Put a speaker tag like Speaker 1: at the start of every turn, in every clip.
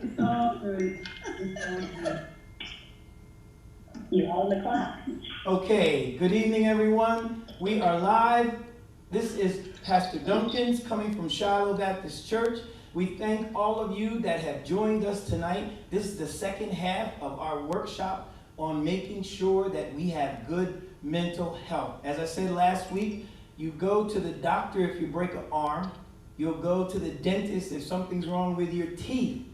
Speaker 1: It's all good. It's all good.
Speaker 2: You're on the clock.
Speaker 3: Okay, good evening, everyone. We are live. This is Pastor Duncans coming from Shiloh Baptist Church. We thank all of you that have joined us tonight. This is the second half of our workshop on making sure that we have good mental health. As I said last week, you go to the doctor if you break an arm. You'll go to the dentist if something's wrong with your teeth.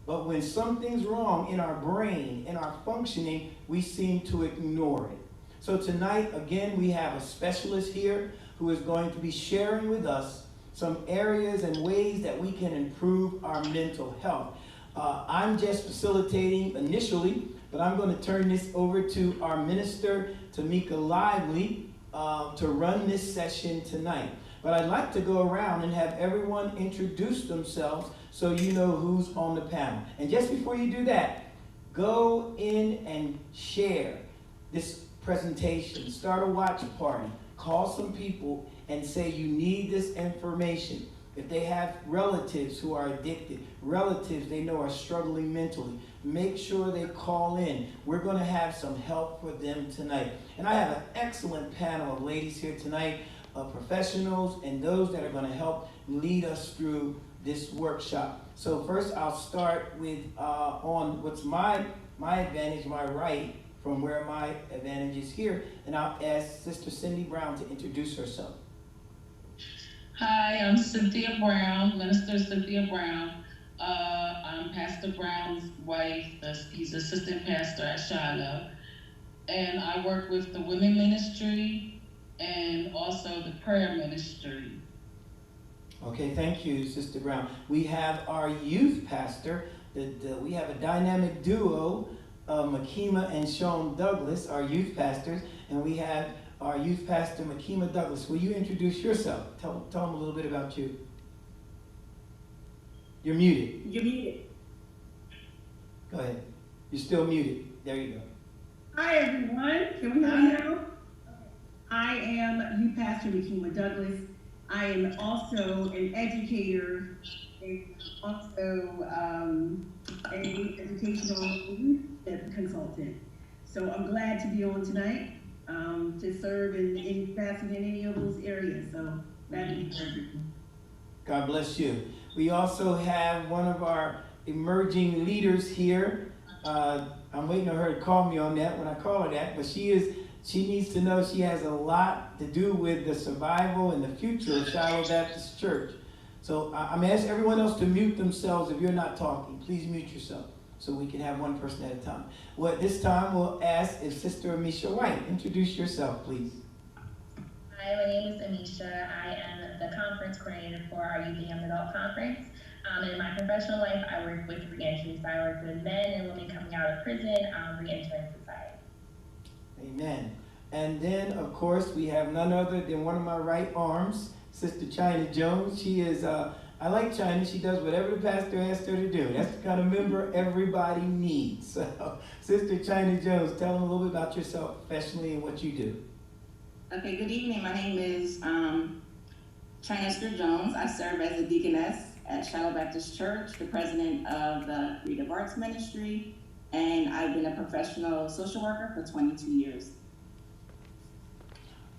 Speaker 3: But when something's wrong in our brain, in our functioning, we seem to ignore it. So tonight, again, we have a specialist here who is going to be sharing with us some areas and ways that we can improve our mental health. I'm just facilitating initially, but I'm going to turn this over to our minister, Tamika Lively, to run this session tonight. But I'd like to go around and have everyone introduce themselves so you know who's on the panel. And just before you do that, go in and share this presentation. Start a watch party. Call some people and say you need this information. If they have relatives who are addicted, relatives they know are struggling mentally, make sure they call in. We're going to have some help for them tonight. And I have an excellent panel of ladies here tonight, of professionals and those that are going to help lead us through this workshop. So first I'll start with on what's my advantage, my right, from where my advantage is here. And I'll ask Sister Cindy Brown to introduce herself.
Speaker 4: Hi, I'm Cynthia Brown, Minister Cynthia Brown. I'm Pastor Brown's wife. He's assistant pastor at Shiloh. And I work with the women ministry and also the prayer ministry.
Speaker 3: Okay, thank you, Sister Brown. We have our youth pastor. We have a dynamic duo, Makima and Sean Douglas, our youth pastors, and we have our youth pastor, Makima Douglas. Will you introduce yourself? Tell them a little bit about you. You're muted.
Speaker 1: You're muted.
Speaker 3: Go ahead. You're still muted. There you go.
Speaker 1: Hi, everyone. Can we hear me now? I am youth pastor Makima Douglas. I am also an educator and also an educational youth consultant. So I'm glad to be on tonight to serve in passing in any of those areas. So glad to be here.
Speaker 3: God bless you. We also have one of our emerging leaders here. I'm waiting on her to call me on that when I call her that, but she needs to know she has a lot to do with the survival and the future of Shiloh Baptist Church. So I'm asking everyone else to mute themselves if you're not talking. Please mute yourself so we can have one person at a time. Well, at this time, we'll ask if Sister Amisha White. Introduce yourself, please.
Speaker 2: Hi, my name is Amisha. I am the conference coordinator for our Youth and Young Adult Conference. In my professional life, I work with reentry. So I work with men and women coming out of prison, reentering society.
Speaker 3: Amen. And then, of course, we have none other than one of my right arms, Sister China Jones. She is, I like China. She does whatever the pastor asks her to do. That's the kind of member everybody needs. So, Sister China Jones, tell them a little bit about yourself professionally and what you do.
Speaker 5: Okay, good evening. My name is China Esther Jones. I serve as a deaconess at Shiloh Baptist Church, the president of the Creative Arts Ministry, and I've been a professional social worker for 22 years.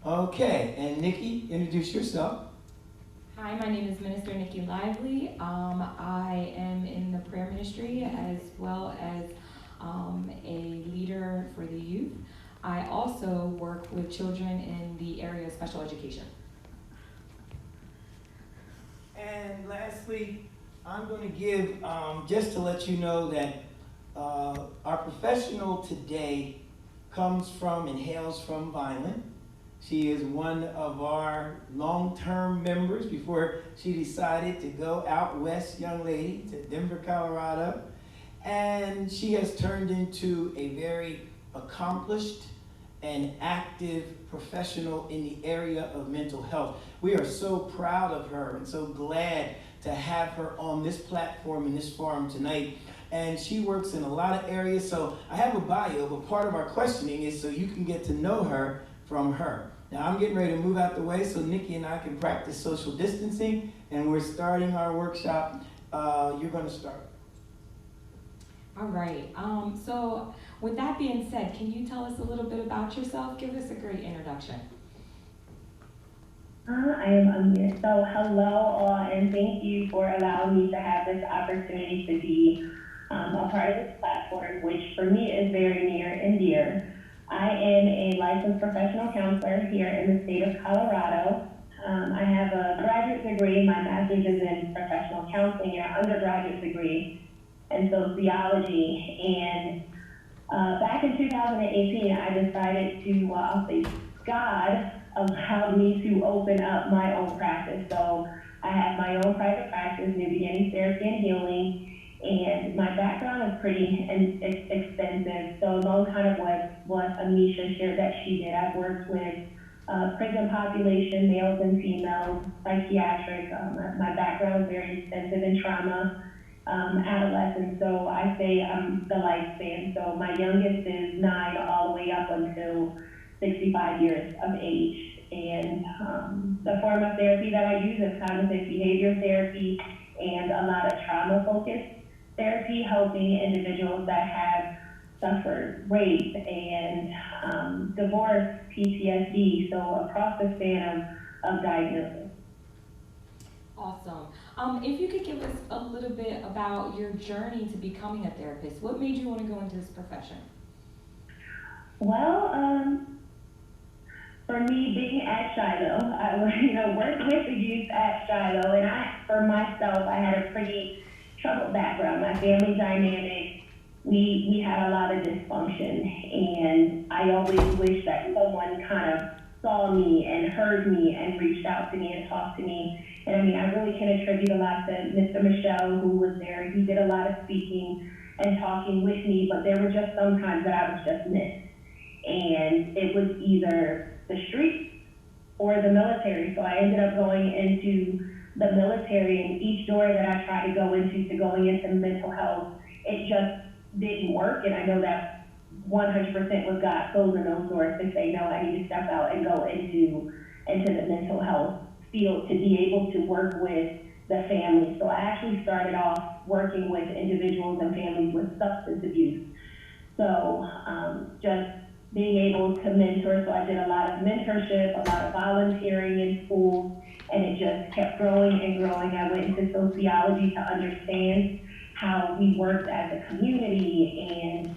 Speaker 3: Okay, and Nikki, introduce yourself.
Speaker 6: Hi, my name is Minister Nikki Lively. I am in the prayer ministry as well as a leader for the youth. I also work with children in the area of special education.
Speaker 3: And lastly, I'm going to give, just to let you know that our professional today comes from and hails from Vineland. She is one of our long-term members before she decided to go out west, young lady, to Denver, Colorado. And she has turned into a very accomplished and active professional in the area of mental health. We are so proud of her and so glad to have her on this platform in this forum tonight. And she works in a lot of areas. So I have a bio, but part of our questioning is so you can get to know her from her. Now I'm getting ready to move out the way so Nikki and I can practice social distancing, and we're starting our workshop. You're going to start.
Speaker 6: All right. So with that being said, can you tell us a little bit about yourself? Give us a great introduction.
Speaker 2: I am Amir. So hello all, and thank you for allowing me to have this opportunity to be a part of this platform, which for me is very near and dear. I am a licensed professional counselor here in the state of Colorado. I have a graduate degree. My master's is in professional counseling, and an undergraduate degree in sociology. And back in 2018, I decided to, I'll say, God allowed me to open up my own practice. So I have my own private practice, New Beginnings Therapy and Healing, and my background is pretty extensive. So along kind of what Amisha shared that she did, I've worked with prison population, males and females, psychiatric. My background is very extensive in trauma, adolescence. So I say I'm the lifespan. So my youngest is 9 all the way up until 65 years of age. And the form of therapy that I use is cognitive behavior therapy and a lot of trauma-focused therapy, helping individuals that have suffered rape and divorce, PTSD, so across the span of diagnosis.
Speaker 6: Awesome. If you could give us a little bit about your journey to becoming a therapist, what made you want to go into this profession?
Speaker 2: Well, for me, being at Shiloh, I worked with the youth at Shiloh, and for myself, I had a pretty troubled background. My family dynamic, we had a lot of dysfunction, and I always wished that someone kind of saw me and heard me and reached out to me and talked to me. And I mean, I really can attribute a lot to Mr. Michelle, who was there. He did a lot of speaking and talking with me, but there were just some times that I was just missed. And it was either the streets or the military. So I ended up going into the military, and each door that I tried to go into going into mental health, it just didn't work. And I know that 100% was God closing those doors to say, no, I need to step out and go into the mental health field to be able to work with the family. So I actually started off working with individuals and families with substance abuse. So just being able to mentor. So I did a lot of mentorship, a lot of volunteering in schools, and it just kept growing and growing. I went into sociology to understand how we worked as a community and,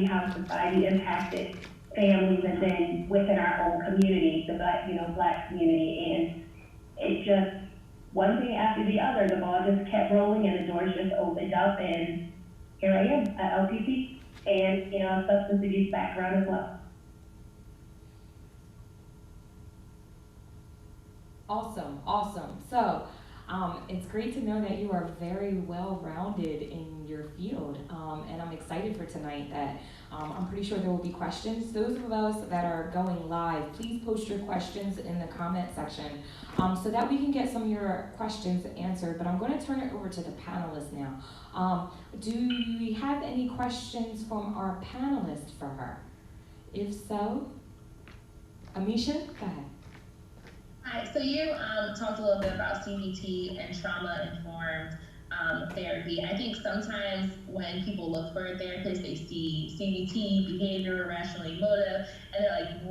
Speaker 2: how society impacted families, and then within our own community, the Black community. And it just, one thing after the other, the ball just kept rolling and the doors just opened up, and here I am at LPP. And, a substance abuse background as well.
Speaker 6: Awesome. So, it's great to know that you are very well-rounded in your field, and I'm excited for tonight that I'm pretty sure there will be questions. Those of us that are going live, please post your questions in the comment section so that we can get some of your questions answered. But I'm going to turn it over to the panelists now. Do we have any questions from our panelists for her? If so, Amisha, go ahead.
Speaker 2: Hi, so you talked a little bit about CBT and trauma-informed therapy. I think sometimes when people look for a therapist, they see CBT, behavior, rational emotive, and they're like,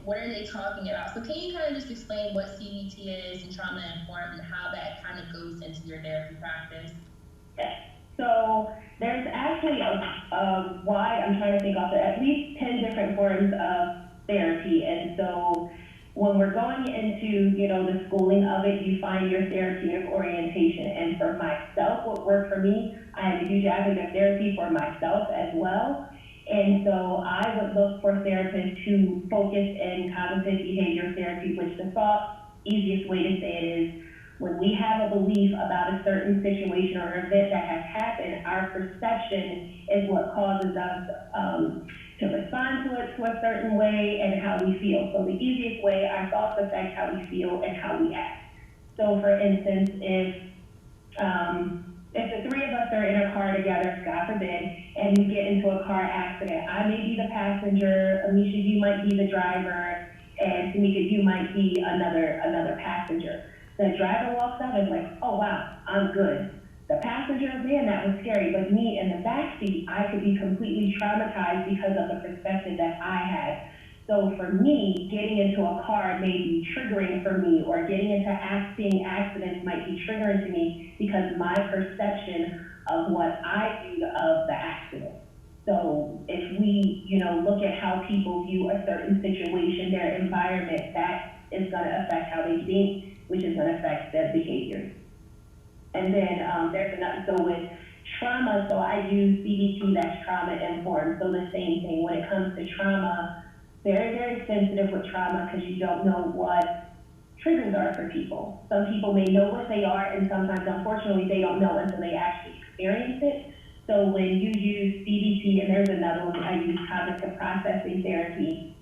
Speaker 2: what are they talking about? So can you kind of just explain what CBT is and trauma-informed and how that kind of goes into your therapy practice?
Speaker 5: Yes. So there's actually a wide, I'm trying to think of it, at least 10 different forms of therapy. And so when we're going into, the schooling of it, you find your therapeutic orientation. And for myself, what worked for me, I am a huge advocate of therapy for myself as well. And so I would look for therapists who focus in cognitive behavior therapy, which the easiest way to say it is, when we have a belief about a certain situation or event that has happened, our perception is what causes us to respond to it to a certain way and how we feel. So the easiest way, our thoughts affect how we feel and how we act. So for instance, if the three of us are in a car together, God forbid, and we get into a car accident, I may be the passenger, Amisha, you might be the driver, and Tamika, you might be another passenger. The driver walks out and is like, oh wow, I'm good. The
Speaker 2: passenger, man, that was scary. But me in the backseat, I could be completely traumatized because of the perspective that I had. So for me, getting into a car may be triggering for me, or getting into seeing accidents might be triggering to me because my perception of what I viewed of the accident. So if we, look at how people view a certain situation, their environment, that is going to affect how they think, which is going to affect their behavior. And then there's another, so with trauma, so I use CBT, that's trauma informed. So the same thing when it comes to trauma, very, very sensitive with trauma because you don't know what triggers are for people. Some people may know what they are, and sometimes, unfortunately, they don't know until they actually experience it. So when you use CBT, and there's another one, I use cognitive processing therapy.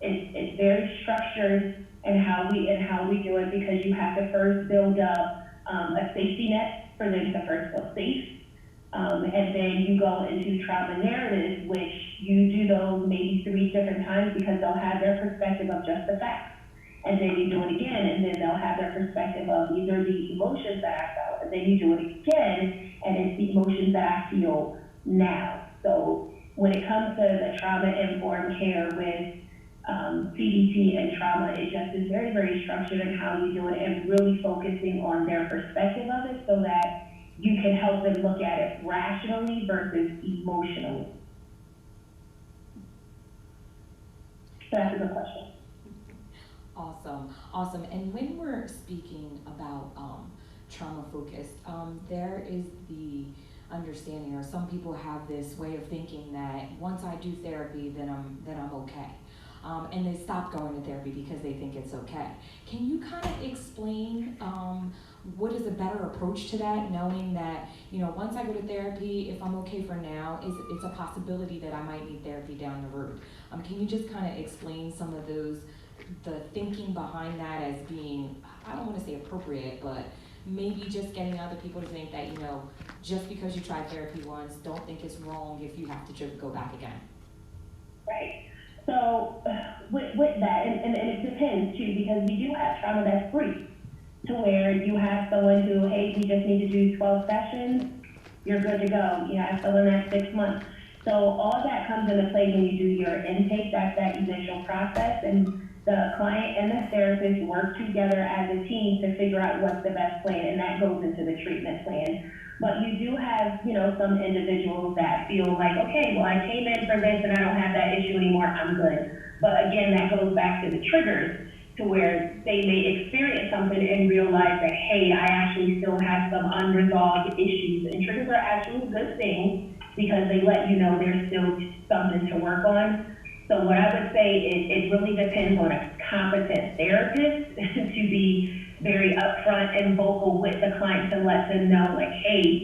Speaker 2: It's very structured in how we do it, because you have to first build up a safety net for them to first feel safe. And then you go into trauma narratives, which you do those maybe 3 different times because they'll have their perspective of just the facts. And then you do it again, and then they'll have their perspective of these are the emotions that I felt. And then you do it again, and it's the emotions that I feel now. So when it comes to the trauma-informed care with CBT and trauma, it just is very, very structured in how we do it, and really focusing on their perspective of it so that you can help them look at it rationally versus emotionally. So that's a good question.
Speaker 6: Awesome. And when we're speaking about trauma focused, there is the understanding, or some people have this way of thinking that once I do therapy, then I'm okay. And they stop going to therapy because they think it's okay. Can you kind of explain what is a better approach to that, knowing that, once I go to therapy, if I'm okay for now, it's a possibility that I might need therapy down the road. Can you just kind of explain some of the thinking behind that as being, I don't want to say appropriate, but maybe just getting other people to think that, just because you tried therapy once, don't think it's wrong if you have to go back again.
Speaker 2: Right. So with that, and it depends too, because we do have trauma that's free, to where you have someone who, hey, we just need to do 12 sessions, you're good to go. You have someone that's 6 months. So all that comes into play when you do your intake. That's that initial process, and the client and the therapist work together as a team to figure out what's the best plan, and that goes into the treatment plan. But you do have, some individuals that feel like, okay, well, I came in for this and I don't have that issue anymore, I'm good. But again, that goes back to the triggers, to where they may experience something and realize that, hey, I actually still have some unresolved issues. And triggers are actually a good thing because they let you know there's still something to work on. So what I would say is it really depends on a competent therapist to be very upfront and vocal with the client to let them know, like, hey,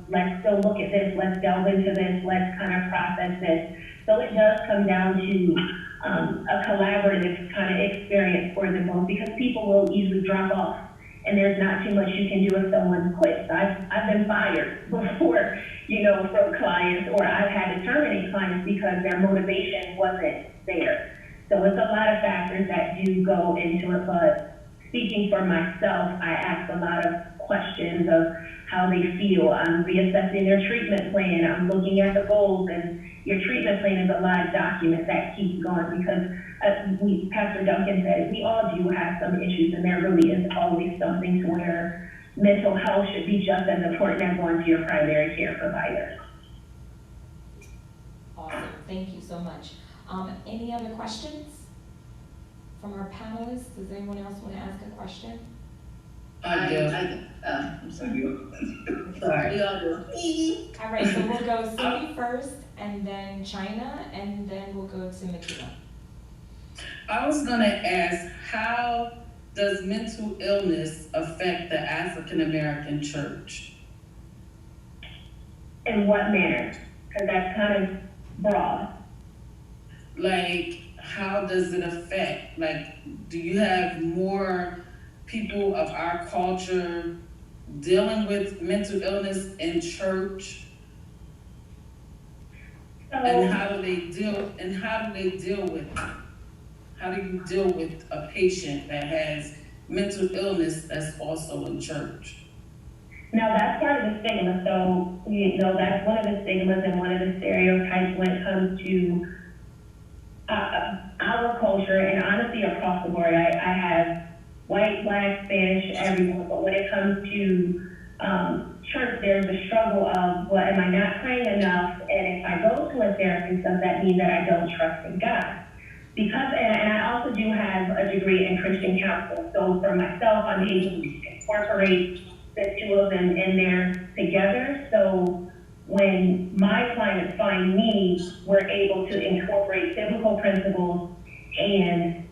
Speaker 2: let's still look at this, let's delve into this, let's kind of process this. So it does come down to a collaborative kind of experience for them both, because people will easily drop off and there's not too much you can do if someone quits. I've been fired before, from clients, or I've had to terminate clients because their motivation wasn't there. So it's a lot of factors that do go into it, but speaking for myself, I ask a lot of questions of how they feel. I'm reassessing their treatment plan. I'm looking at the goals, and your treatment plan is a live document that keeps going, because Pastor Duncan said, we all do have some issues, and there really is always something to where mental health should be just as important as going to your primary care provider.
Speaker 6: Awesome, thank you so much. Any other questions from our panelists? Does anyone else want to ask a question?
Speaker 4: I do.
Speaker 5: I'm sorry.
Speaker 4: Sorry.
Speaker 5: We all do.
Speaker 6: All right, so we'll go Cindy first, and then China, and then we'll go to Makina.
Speaker 4: I was gonna ask, how does mental illness affect the African American church?
Speaker 2: In what manner? Because that's kind of broad.
Speaker 4: Like, how does it affect? Like, do you have more people of our culture dealing with mental illness in church? And how do they deal with it? How do you deal with a patient that has mental illness that's also in church?
Speaker 2: Now that's part of the stigma. So, that's one of the stigmas and one of the stereotypes when it comes to our culture, and honestly across the board. I have white, black, Spanish, everyone, but when it comes to church, there's a struggle of, well, am I not praying enough? And if I go to a therapist, does that mean that I don't trust in God? Because, and I also do have a degree in Christian counseling, so for myself, I'm able to incorporate the two of them in there together. So when my clients find me, we're able to incorporate biblical principles and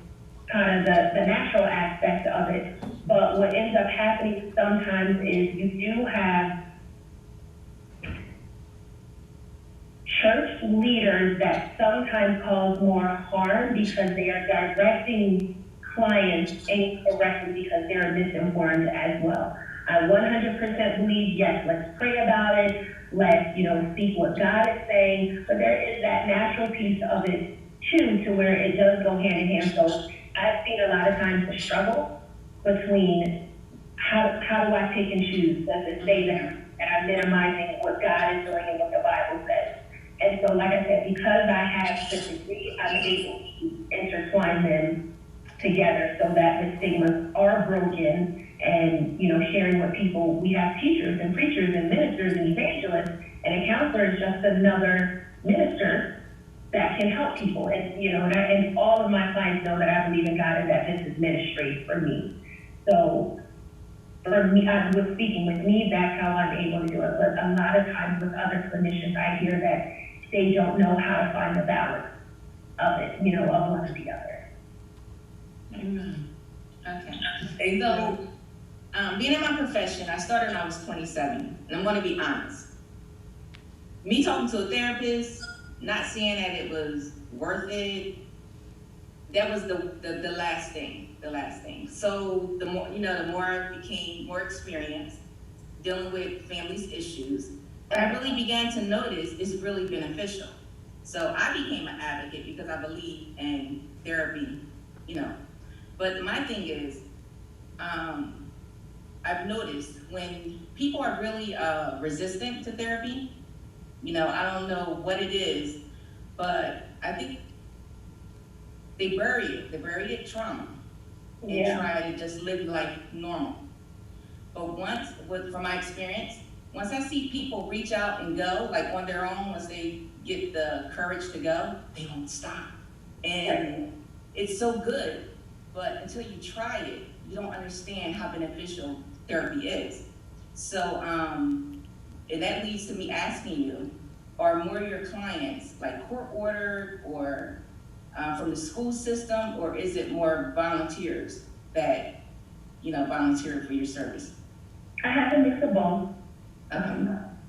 Speaker 2: kind of the natural aspect of it. But what ends up happening sometimes is you do have church leaders that sometimes cause more harm because they are directing clients incorrectly because they're misinformed as well. I 100% believe, yes, let's pray about it, let's, seek what God is saying, but there is that natural piece of it too, to where it does go hand in hand. So I've seen a lot of times the struggle between how do I pick and choose? Does it say that I'm minimizing what God is doing and what the Bible says? And so, like I said, because I have the degree, I'm able to intertwine them together so that the stigmas are broken and, sharing with people. We have teachers and preachers and ministers and evangelists, and a counselor is just another minister that can help people. And, and all of my clients know that I believe in God and that this is ministry for me. So for me, I was speaking with me, that's how I'm able to do it. But a lot of times with other clinicians, I hear that they don't know how to find the balance of it, of one or the other.
Speaker 5: Amen. Okay. So, being in my profession, I started when I was 27, and I'm going to be honest. Me talking to a therapist, not seeing that it was worth it, that was the last thing. So the more, the more I became more experienced dealing with families' issues, I really began to notice it's really beneficial. So I became an advocate because I believe in therapy, But my thing is, I've noticed when people are really resistant to therapy, I don't know what it is, but I think they bury it. They bury it trauma and try to just live like normal. But from my experience, once I see people reach out and go, like on their own, once they get the courage to go, they don't stop. And it's so good, but until you try it, you don't understand how beneficial therapy is. So, and that leads to me asking you, are more of your clients like court ordered or from the school system, or is it more volunteers that, volunteer for your service?
Speaker 2: I have a mix of both.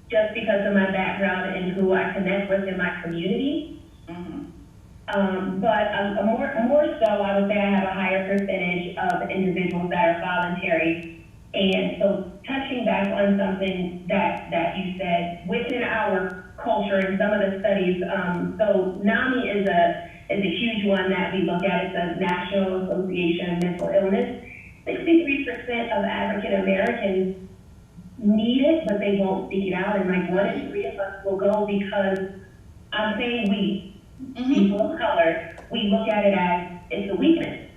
Speaker 2: Just because of my background and who I connect with in my community. But more so, I would say I have a higher percentage of individuals that are voluntary. And so touching back on something that you said, within our culture and some of the studies, so NAMI is a huge one that we look at. It's the National Association of Mental Illness. 63% of African Americans need it, but they won't seek it out. And like 1 in 3 of us will go because I'm saying people of color, we look at it as it's a weakness.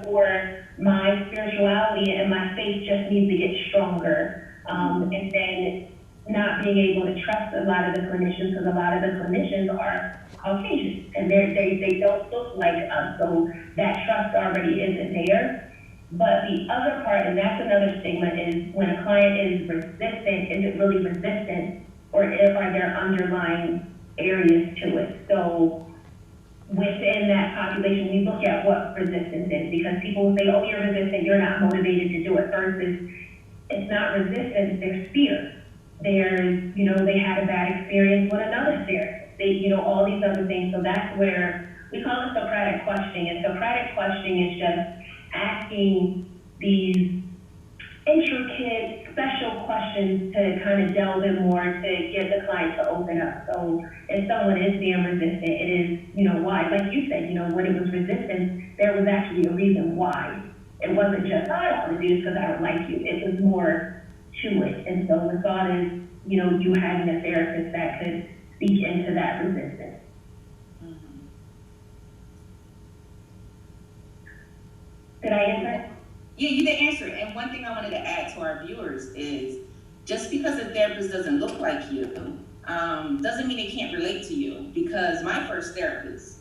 Speaker 2: Or my spirituality and my faith just needs to get stronger. And then not being able to trust a lot of the clinicians, because a lot of the clinicians are Caucasian and they don't look like us. So that trust already isn't there. But the other part, and that's another stigma, is when a client is resistant, is it really resistant, or are there underlying areas to it? So within that population, we look at what resistance is, because people will say, oh, you're resistant, you're not motivated to do it, versus it's not resistance, there's fear. There's, they had a bad experience with another therapist. They, all these other things. So that's where we call it Socratic questioning. And Socratic questioning is just asking these intricate, special questions to kind of delve in more to get the client to open up. So if someone is being resistant, it is, why? Like you said, when it was resistance, there was actually a reason why. It wasn't just, oh, I don't want to do this because I don't like you. It was more, to it. And so the thought is, you know, you having a therapist that could speak into that resistance. Did I answer?
Speaker 5: Yeah, you did answer it. And one thing I wanted to add to our viewers is just because a therapist doesn't look like you, doesn't mean they can't relate to you. Because my first therapist,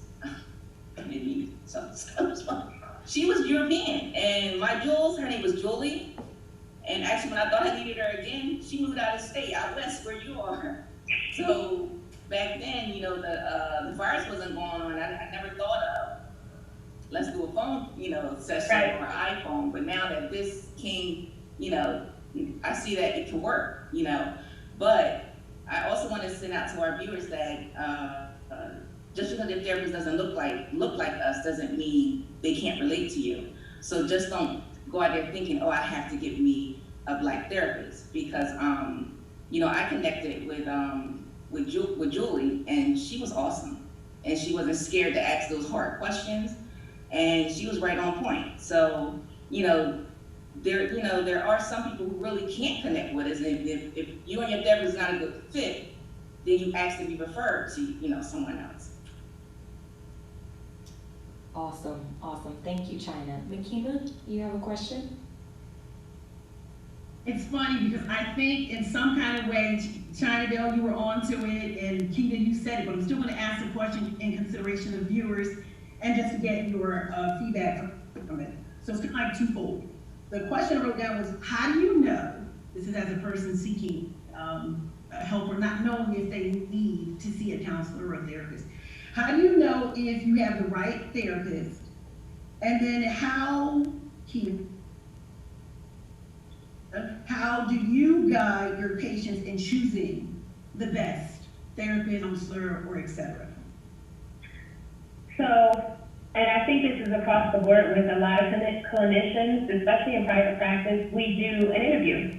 Speaker 5: she was European, and my Jules, her name was Julie. And actually, when I thought I needed her again, she moved out of state, out west where you are. So back then, you know, the virus wasn't going on. I never thought of, let's do a phone, you know, session or iPhone. But now that this came, you know, I see that it can work, you know. But I also want to send out to our viewers that just because their therapist doesn't look like us doesn't mean they can't relate to you. So just don't go out there thinking, oh, I have to get me a Black therapist, because you know, I connected with Julie, and she was awesome, and she wasn't scared to ask those hard questions, and she was right on point. So you know, there are some people who really can't connect with us, and if you and your therapist is not a good fit, then you ask to be referred to, you know, someone else.
Speaker 6: Awesome, awesome. Thank you, China. Makina, you have a question?
Speaker 1: It's funny because I think in some kind of way, China Bell, you were onto it, and Keita, you said it, but I'm still going to ask the question in consideration of viewers and just to get your feedback from it. So it's kind of like twofold. The question I wrote down was, how do you know, this is as a person seeking help or not knowing if they need to see a counselor or a therapist, how do you know if you have the right therapist? And then how do you guide your patients in choosing the best therapist, counselor, or etc.?
Speaker 2: So, and I think this is across the board with a lot of clinicians, especially in private practice, we do an interview.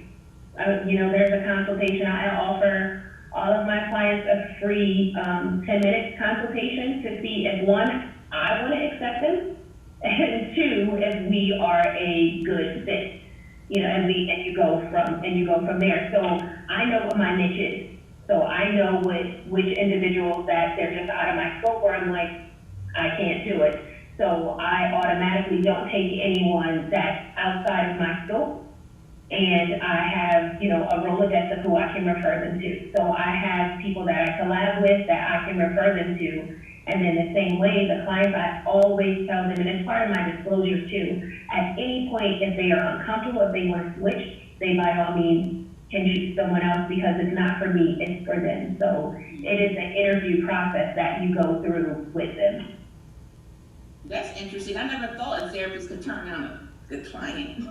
Speaker 2: You know, there's a consultation. I offer all of my clients a free 10-minute consultation to see if, one, I want to accept them, and two, if we are a good fit. You know, and you go from there. So I know what my niche is. So I know which individuals that they're just out of my scope, or I'm like, I can't do it. So I automatically don't take anyone that's outside of my scope. And I have, you know, a Rolodex of who I can refer them to. So I have people that I collab with that I can refer them to. And then the same way, the clients, I always tell them, and it's part of my disclosure too, at any point, if they are uncomfortable, if they want to switch, they by all means can choose someone else, because it's not for me, it's for them. So it is an interview process that you go through with them.
Speaker 5: That's interesting. I never thought a therapist could turn down a good client.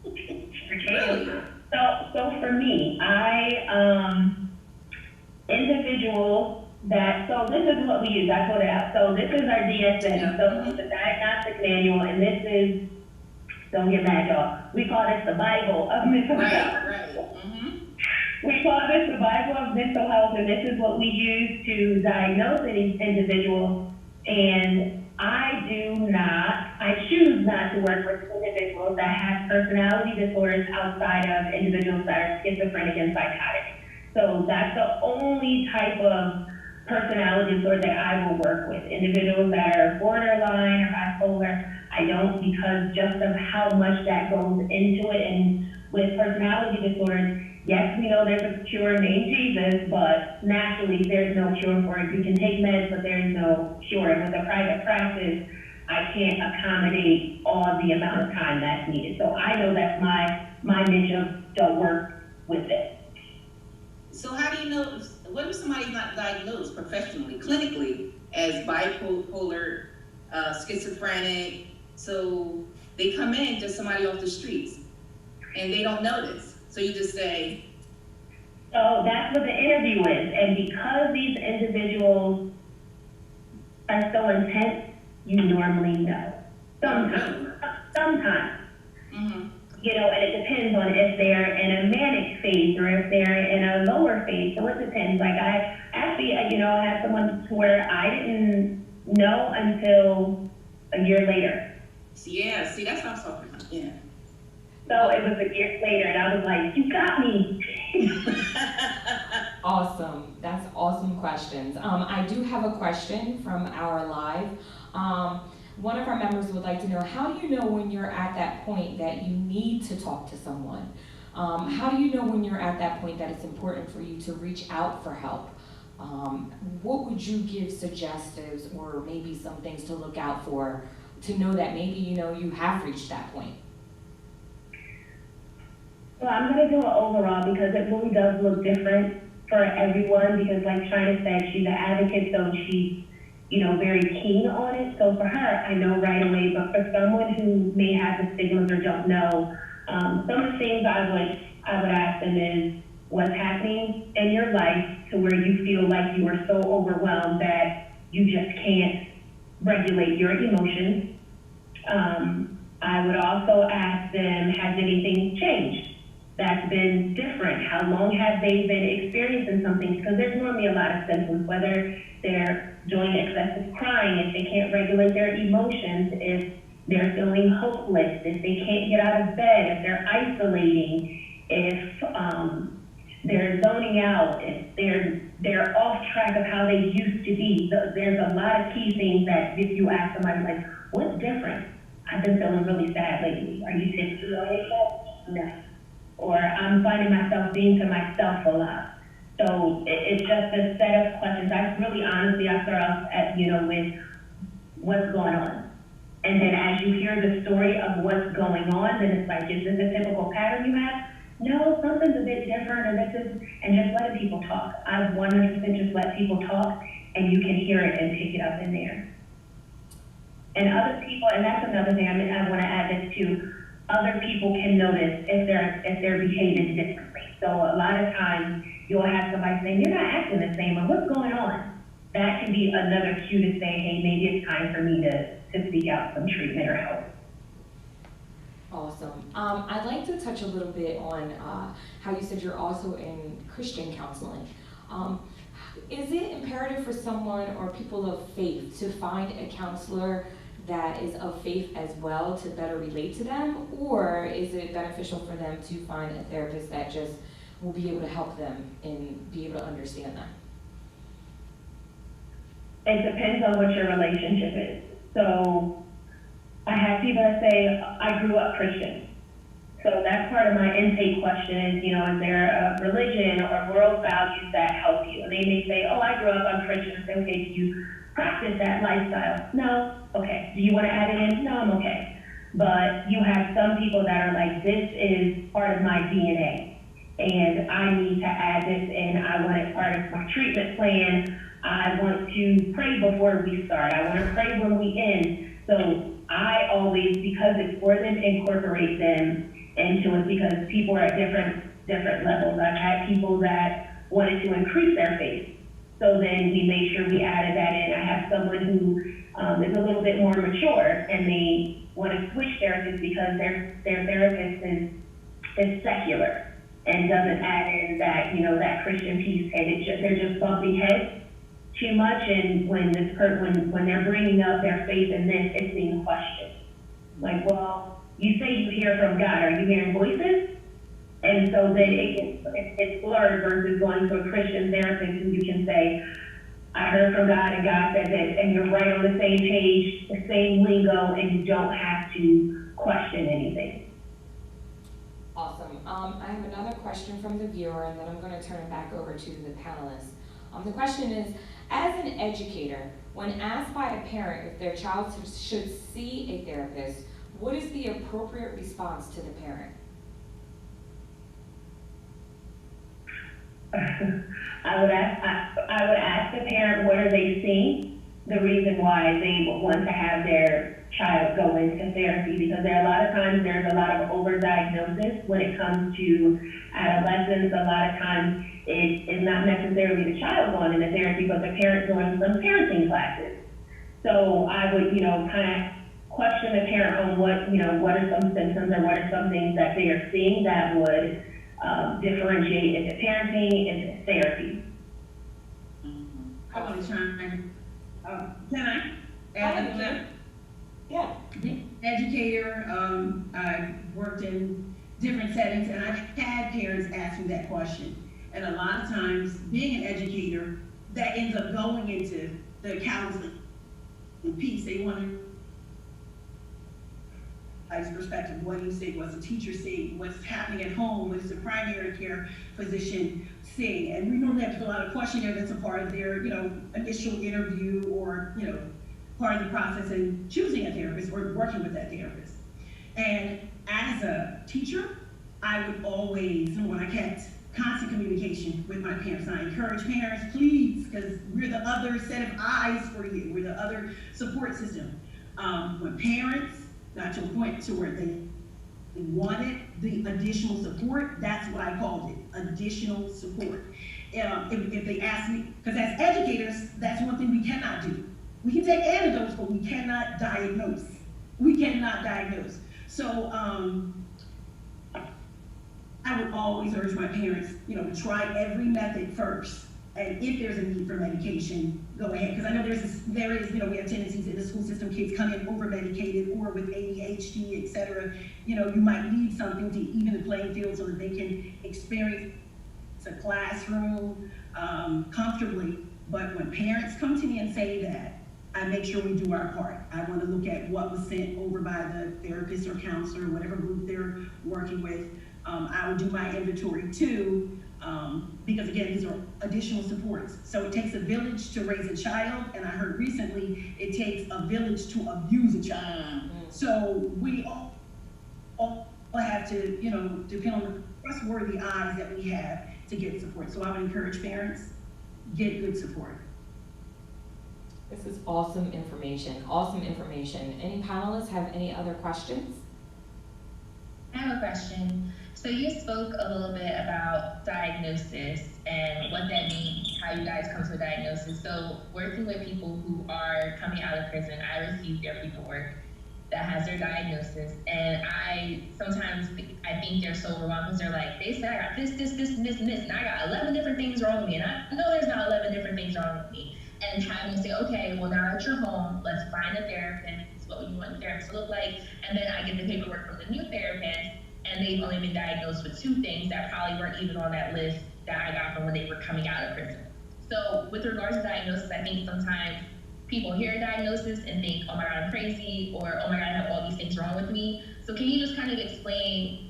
Speaker 5: Really?
Speaker 2: So for me, individuals that, so this is what we use, I put it out. So this is our DSM, so it's a diagnostic manual, and this is, don't get mad, y'all, we call this the Bible of mental health.
Speaker 5: Right. Mm-hmm.
Speaker 2: We call this the Bible of mental health, and this is what we use to diagnose any individual. And I choose not to work with individuals that have personality disorders outside of individuals that are schizophrenic and psychotic. So that's the only type of personality disorder that I will work with. Individuals that are borderline or bipolar, I don't, because just of how much that goes into it. And with personality disorders, yes, we know there's a cure named Jesus, but naturally there's no cure for it. You can take meds, but there's no cure. And with a private practice, I can't accommodate all the amount of time that's needed. So I know that's my niche of the work with it.
Speaker 5: So how do you know, what if somebody's not diagnosed professionally, clinically, as bipolar, schizophrenic, so they come in to somebody off the streets and they don't notice? So you just say,
Speaker 2: so that's what the interview is. And because these individuals are so intense, you normally know. Sometimes. Mm-hmm. You know, and it depends on if they're in a manic phase or if they're in a lower phase. So it depends. Like I actually, you know, I had someone where I didn't know until a year later.
Speaker 5: Yeah, see, that's what I'm talking about. Yeah.
Speaker 2: So it was a year later, and I was like, you got me.
Speaker 6: Awesome. That's awesome questions. I do have a question from our live. One of our members would like to know, how do you know when you're at that point that you need to talk to someone? How do you know when you're at that point that it's important for you to reach out for help? What would you give suggestives or maybe some things to look out for to know that maybe, you have reached that point?
Speaker 2: Well, I'm going to do it overall because it really does look different for everyone because like China said, she's an advocate, so she's, very keen on it. So for her, I know right away, but for someone who may have the stigmas or don't know, some of the things I would ask them is what's happening in your life to where you feel like you are so overwhelmed that you just can't regulate your emotions. I would also ask them, has anything changed that's been different? How long have they been experiencing something? Because there's normally a lot of symptoms, whether they're doing excessive crying, if they can't regulate their emotions, if they're feeling hopeless, if they can't get out of bed, if they're isolating, if they're zoning out, if they're off track of how they used to be. There's a lot of key things that if you ask somebody like, what's different? I've been feeling really sad lately. Are you sick too? No. Or I'm finding myself being to myself a lot. So it's just a set of questions. I start off at, with what's going on. And then as you hear the story of what's going on, then it's like, is this a typical pattern you have? No, something's a bit different, and just letting people talk. I 100% just let people talk, and you can hear it and pick it up in there. And other people, and that's another thing, I want to add this too, other people can notice if they're behaving differently. So a lot of times, you'll have somebody saying, you're not acting the same, or what's going on? That can be another cue to say, hey, maybe it's time for me to seek out some treatment or help.
Speaker 6: Awesome. I'd like to touch a little bit on how you said you're also in Christian counseling. Is it imperative for someone or people of faith to find a counselor that is of faith as well to better relate to them? Or is it beneficial for them to find a therapist that just will be able to help them and be able to understand them?
Speaker 2: It depends on what your relationship is. So I have people that say, I grew up Christian. So that's part of my intake question is, is there a religion or moral values that help you? And they may say, oh, I grew up, I'm Christian. I say, okay, do you practice that lifestyle? No. Okay. Do you want to add it in? No, I'm okay. But you have some people that are like, this is part of my DNA, and I need to add this in. I want it part of my treatment plan. I want to pray before we start. I want to pray when we end. So I always, because it's for them, incorporate them into it because people are at different levels. I've had people that wanted to increase their faith. So then we made sure we added that in. I have someone who is a little bit more mature and they want to switch therapists because their therapist is secular and doesn't add in that, that Christian piece, and they're just bumping heads too much, and when they're bringing up their faith in this, it's being questioned. Like, well, you say you hear from God, are you hearing voices? And so then it's blurred versus going to a Christian therapist who you can say, I heard from God and God said this, and you're right on the same page, the same lingo, and you don't have to question anything.
Speaker 6: Awesome. I have another question from the viewer, and then I'm going to turn it back over to the panelists. The question is, as an educator, when asked by a parent if their child should see a therapist, what is the appropriate response to the parent?
Speaker 2: I would ask the parent, what are they seeing? The reason why they want to have their child go into therapy, because there are a lot of times there's a lot of overdiagnosis when it comes to adolescents. A lot of times it is not necessarily the child going into therapy, but the parent doing some parenting classes. So I would, kind of question the parent on what are some symptoms or what are some things that they are seeing that would differentiate into parenting and therapy.
Speaker 1: I want to chime. Can I add to that?
Speaker 6: Yeah.
Speaker 1: Educator. I worked in different settings, and I've had parents ask me that question. And a lot of times, being an educator, that ends up going into the counseling piece. They want to perspective, what do you see, what's the teacher seeing, what's happening at home, what's the primary care physician seeing. And we normally have to fill out a questionnaire that's a part of their, initial interview or, part of the process in choosing a therapist or working with that therapist. And as a teacher, I would always, when I kept constant communication with my parents, and I encourage parents, please, because we're the other set of eyes for you, we're the other support system. When parents got to a point to where they wanted the additional support, that's what I called it, additional support. If they ask me, because as educators, that's one thing we cannot do. We can take antidotes, but we cannot diagnose. We cannot diagnose. So I would always urge my parents, to try every method first. And if there's a need for medication, go ahead. Because I know there is, we have tendencies in the school system, kids come in over-medicated or with ADHD, et cetera. You might need something to even the playing field so that they can experience a classroom comfortably. But when parents come to me and say that, I make sure we do our part. I want to look at what was sent over by the therapist or counselor, whatever group they're working with. I will do my inventory too, because again, these are additional supports. So it takes a village to raise a child, and I heard recently it takes a village to abuse a child. So we all have to, depend on the trustworthy eyes that we have to get support. So I would encourage parents, get good support.
Speaker 6: This is awesome information, awesome information. Any panelists have any other questions?
Speaker 2: I have a question. So you spoke a little bit about diagnosis and what that means, how you guys come to a diagnosis. So working with people who are coming out of prison, I received their paperwork that has their diagnosis, and I think they're so overwhelmed because they're like, they said I got this, and I got 11 different things wrong with me, and I know there's not 11 different things wrong with me. And having to say, okay, well now that you're home, let's find a therapist. What you want the therapist to look like, and then I get the paperwork from the new therapist, and they've only been diagnosed with 2 things that probably weren't even on that list that I got from when they were coming out of prison. So with regards to diagnosis, I think sometimes people hear a diagnosis and think, oh my God, I'm crazy, or oh my God, I have all these things wrong with me. So can you just kind of explain,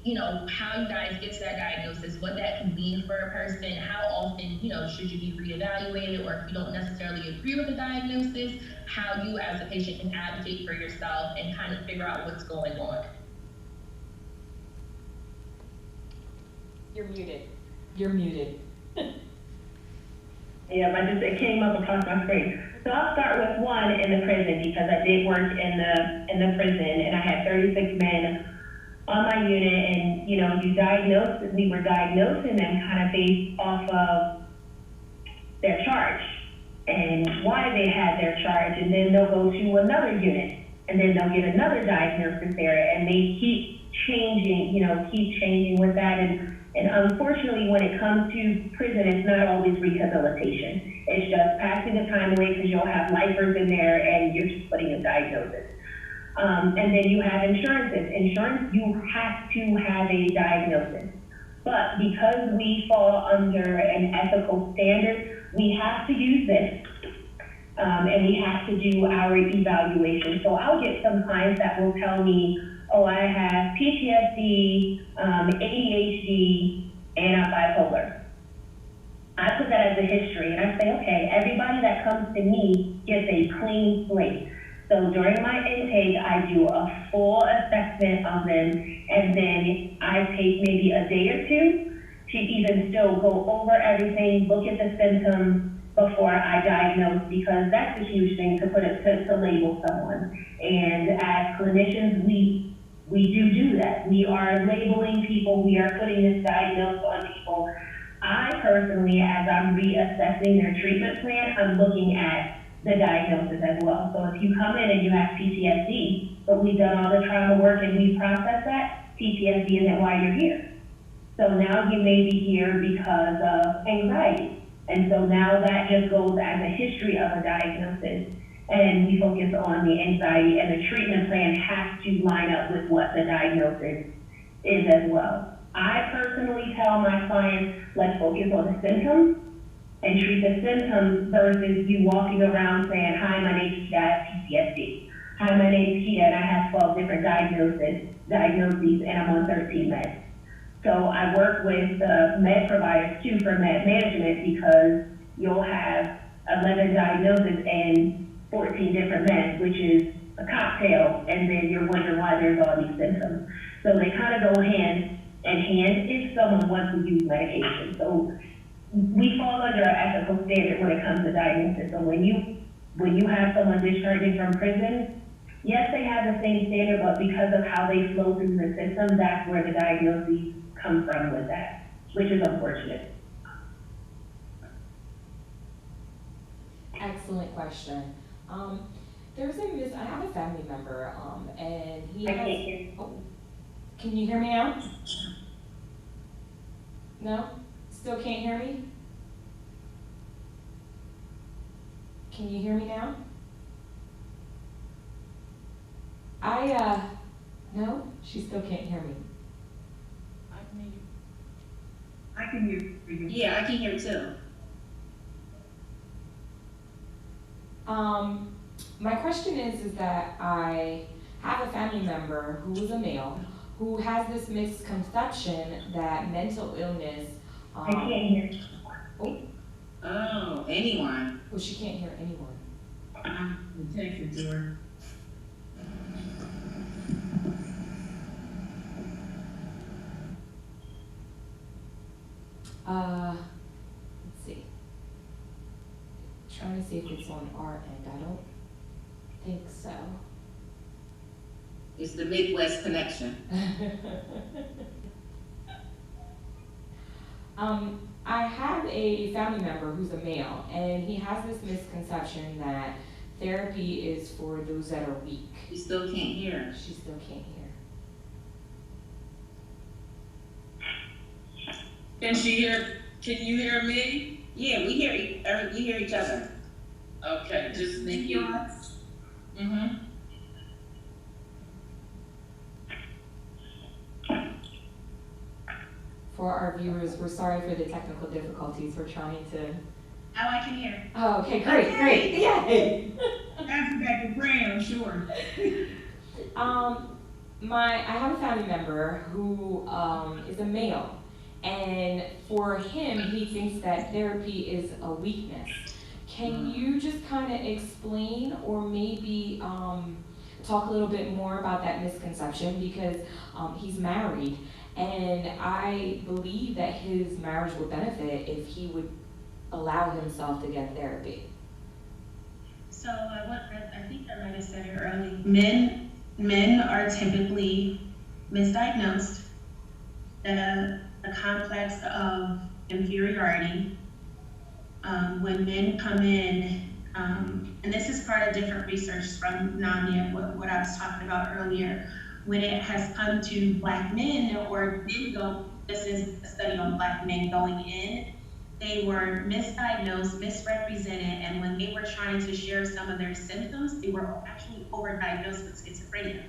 Speaker 2: how you guys get to that diagnosis, what that can mean for a person, how often, should you be reevaluated, or if you don't necessarily agree with the diagnosis, how you as a patient can advocate for yourself and kind of figure out what's going on?
Speaker 6: You're muted. You're muted.
Speaker 7: Yeah, it came up across my screen. So I'll start with one in the prison, because I did work in the prison, and I had 36 men on my unit, and we were diagnosing them kind of based off of their charge and why they had their charge, and then they'll go to another unit, and then they'll get another diagnosis there, and they keep changing with that. And unfortunately, when it comes to prison, it's not always rehabilitation. It's just passing the time away, because you'll have lifers in there and you're just putting a diagnosis. And then you have insurances. Insurance, you have to have a diagnosis. But because we fall under an ethical standard, we have to use this. And we have to do our evaluation. So I'll get some clients that will tell me, oh, I have PTSD, ADHD, and I'm bipolar. I put that as a history, and I say, okay, everybody that comes to me gets a clean slate. So during my intake, I do a full assessment of them, and then I take maybe a day or 2 to even still go over everything, look at the symptoms before I diagnose, because that's a huge thing to label someone. And as clinicians, we do that. We are labeling people, we are putting this diagnosis on people. I personally, as I'm reassessing their treatment plan, I'm looking at the diagnosis as well. So if you come in and you have PTSD, but we've done all the trauma work and we process that, PTSD isn't why you're here. So now you may be here because of anxiety. And so now that just goes as a history of a diagnosis. And we focus on the anxiety, and the treatment plan has to line up with what the diagnosis is as well. I personally tell my clients, let's focus on the symptoms and treat the symptoms versus you walking around saying, hi, my name is Keita, I have PTSD. Hi, my name is Keita, and I have 12 different diagnoses, and I'm on 13 meds. So I work with the med providers too for med management, because you'll have 11 diagnoses and 14 different meds, which is a cocktail, and then you're wondering why there's all these symptoms. So they kind of go hand in hand if someone wants to use medication. So we fall under an ethical standard when it comes to diagnosis. So when you have someone discharging from prison, yes, they have the same standard, but because of how they flow through the system, that's where the diagnoses come from with that, which is unfortunate.
Speaker 6: Excellent question. I have a family member, and he
Speaker 7: I
Speaker 6: has,
Speaker 7: can't hear.
Speaker 6: oh, can you hear me now? No? Still can't hear me? Can you hear me now? No? She still can't hear me.
Speaker 1: I can hear you.
Speaker 5: Yeah, I can hear too.
Speaker 6: My question is that I have a family member who is a male who has this misconception that mental illness,
Speaker 7: I can't hear.
Speaker 5: Oh, anyone.
Speaker 6: well, she can't hear anyone.
Speaker 1: Text it to her.
Speaker 6: Let's see. Trying to see if it's on our end. I don't think so.
Speaker 5: It's the Midwest connection.
Speaker 6: I have a family member who's a male, and he has this misconception that therapy is for those that are weak.
Speaker 5: You still can't hear.
Speaker 6: She still can't hear.
Speaker 4: Can you hear me?
Speaker 5: Yeah, we hear each other.
Speaker 4: Okay, just Nikki. Mm-hmm.
Speaker 6: For our viewers, we're sorry for the technical difficulties. We're trying to.
Speaker 2: Now I can hear.
Speaker 6: Oh, okay, great. Yay!
Speaker 1: After that, the brand, I'm sure.
Speaker 6: I have a family member who is a male, and for him, he thinks that therapy is a weakness. Can you just kind of explain, or maybe talk a little bit more about that misconception? Because he's married, and I believe that his marriage would benefit if he would allow himself to get therapy.
Speaker 2: So I think I might have said it earlier. Men are typically misdiagnosed. A complex of inferiority. When men come in, and this is part of different research from NAMI, what I was talking about earlier, when it has come to Black men, or did go, this is a study on Black men going in, they were misdiagnosed, misrepresented, and when they were trying to share some of their symptoms, they were actually overdiagnosed with schizophrenia.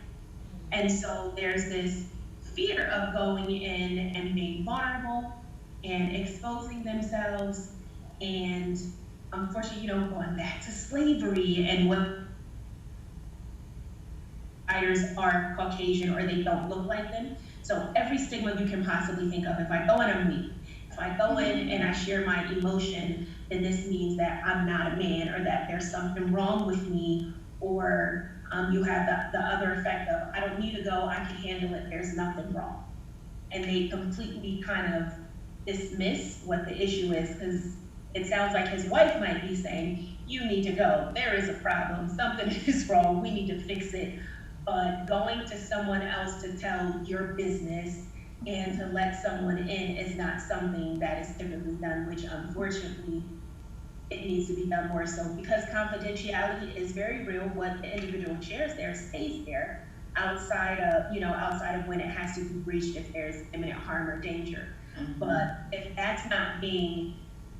Speaker 2: And so there's this fear of going in and being vulnerable and exposing themselves, and unfortunately, going back to slavery and what writers are Caucasian or they don't look like them. So every stigma you can possibly think of. If I go in, I'm weak. If I go in and I share my emotion, then this means that I'm not a man, or that there's something wrong with me, or you have the other effect of, I don't need to go, I can handle it, there's nothing wrong. And they completely kind of dismiss what the issue is, because it sounds like his wife might be saying, you need to go, there is a problem, something is wrong, we need to fix it. But going to someone else to tell your business and to let someone in is not something that is typically done, which unfortunately it needs to be done more so, because confidentiality is very real. What the individual shares there stays there, outside of when it has to be breached if there's imminent harm or danger. Mm-hmm. But if that's not being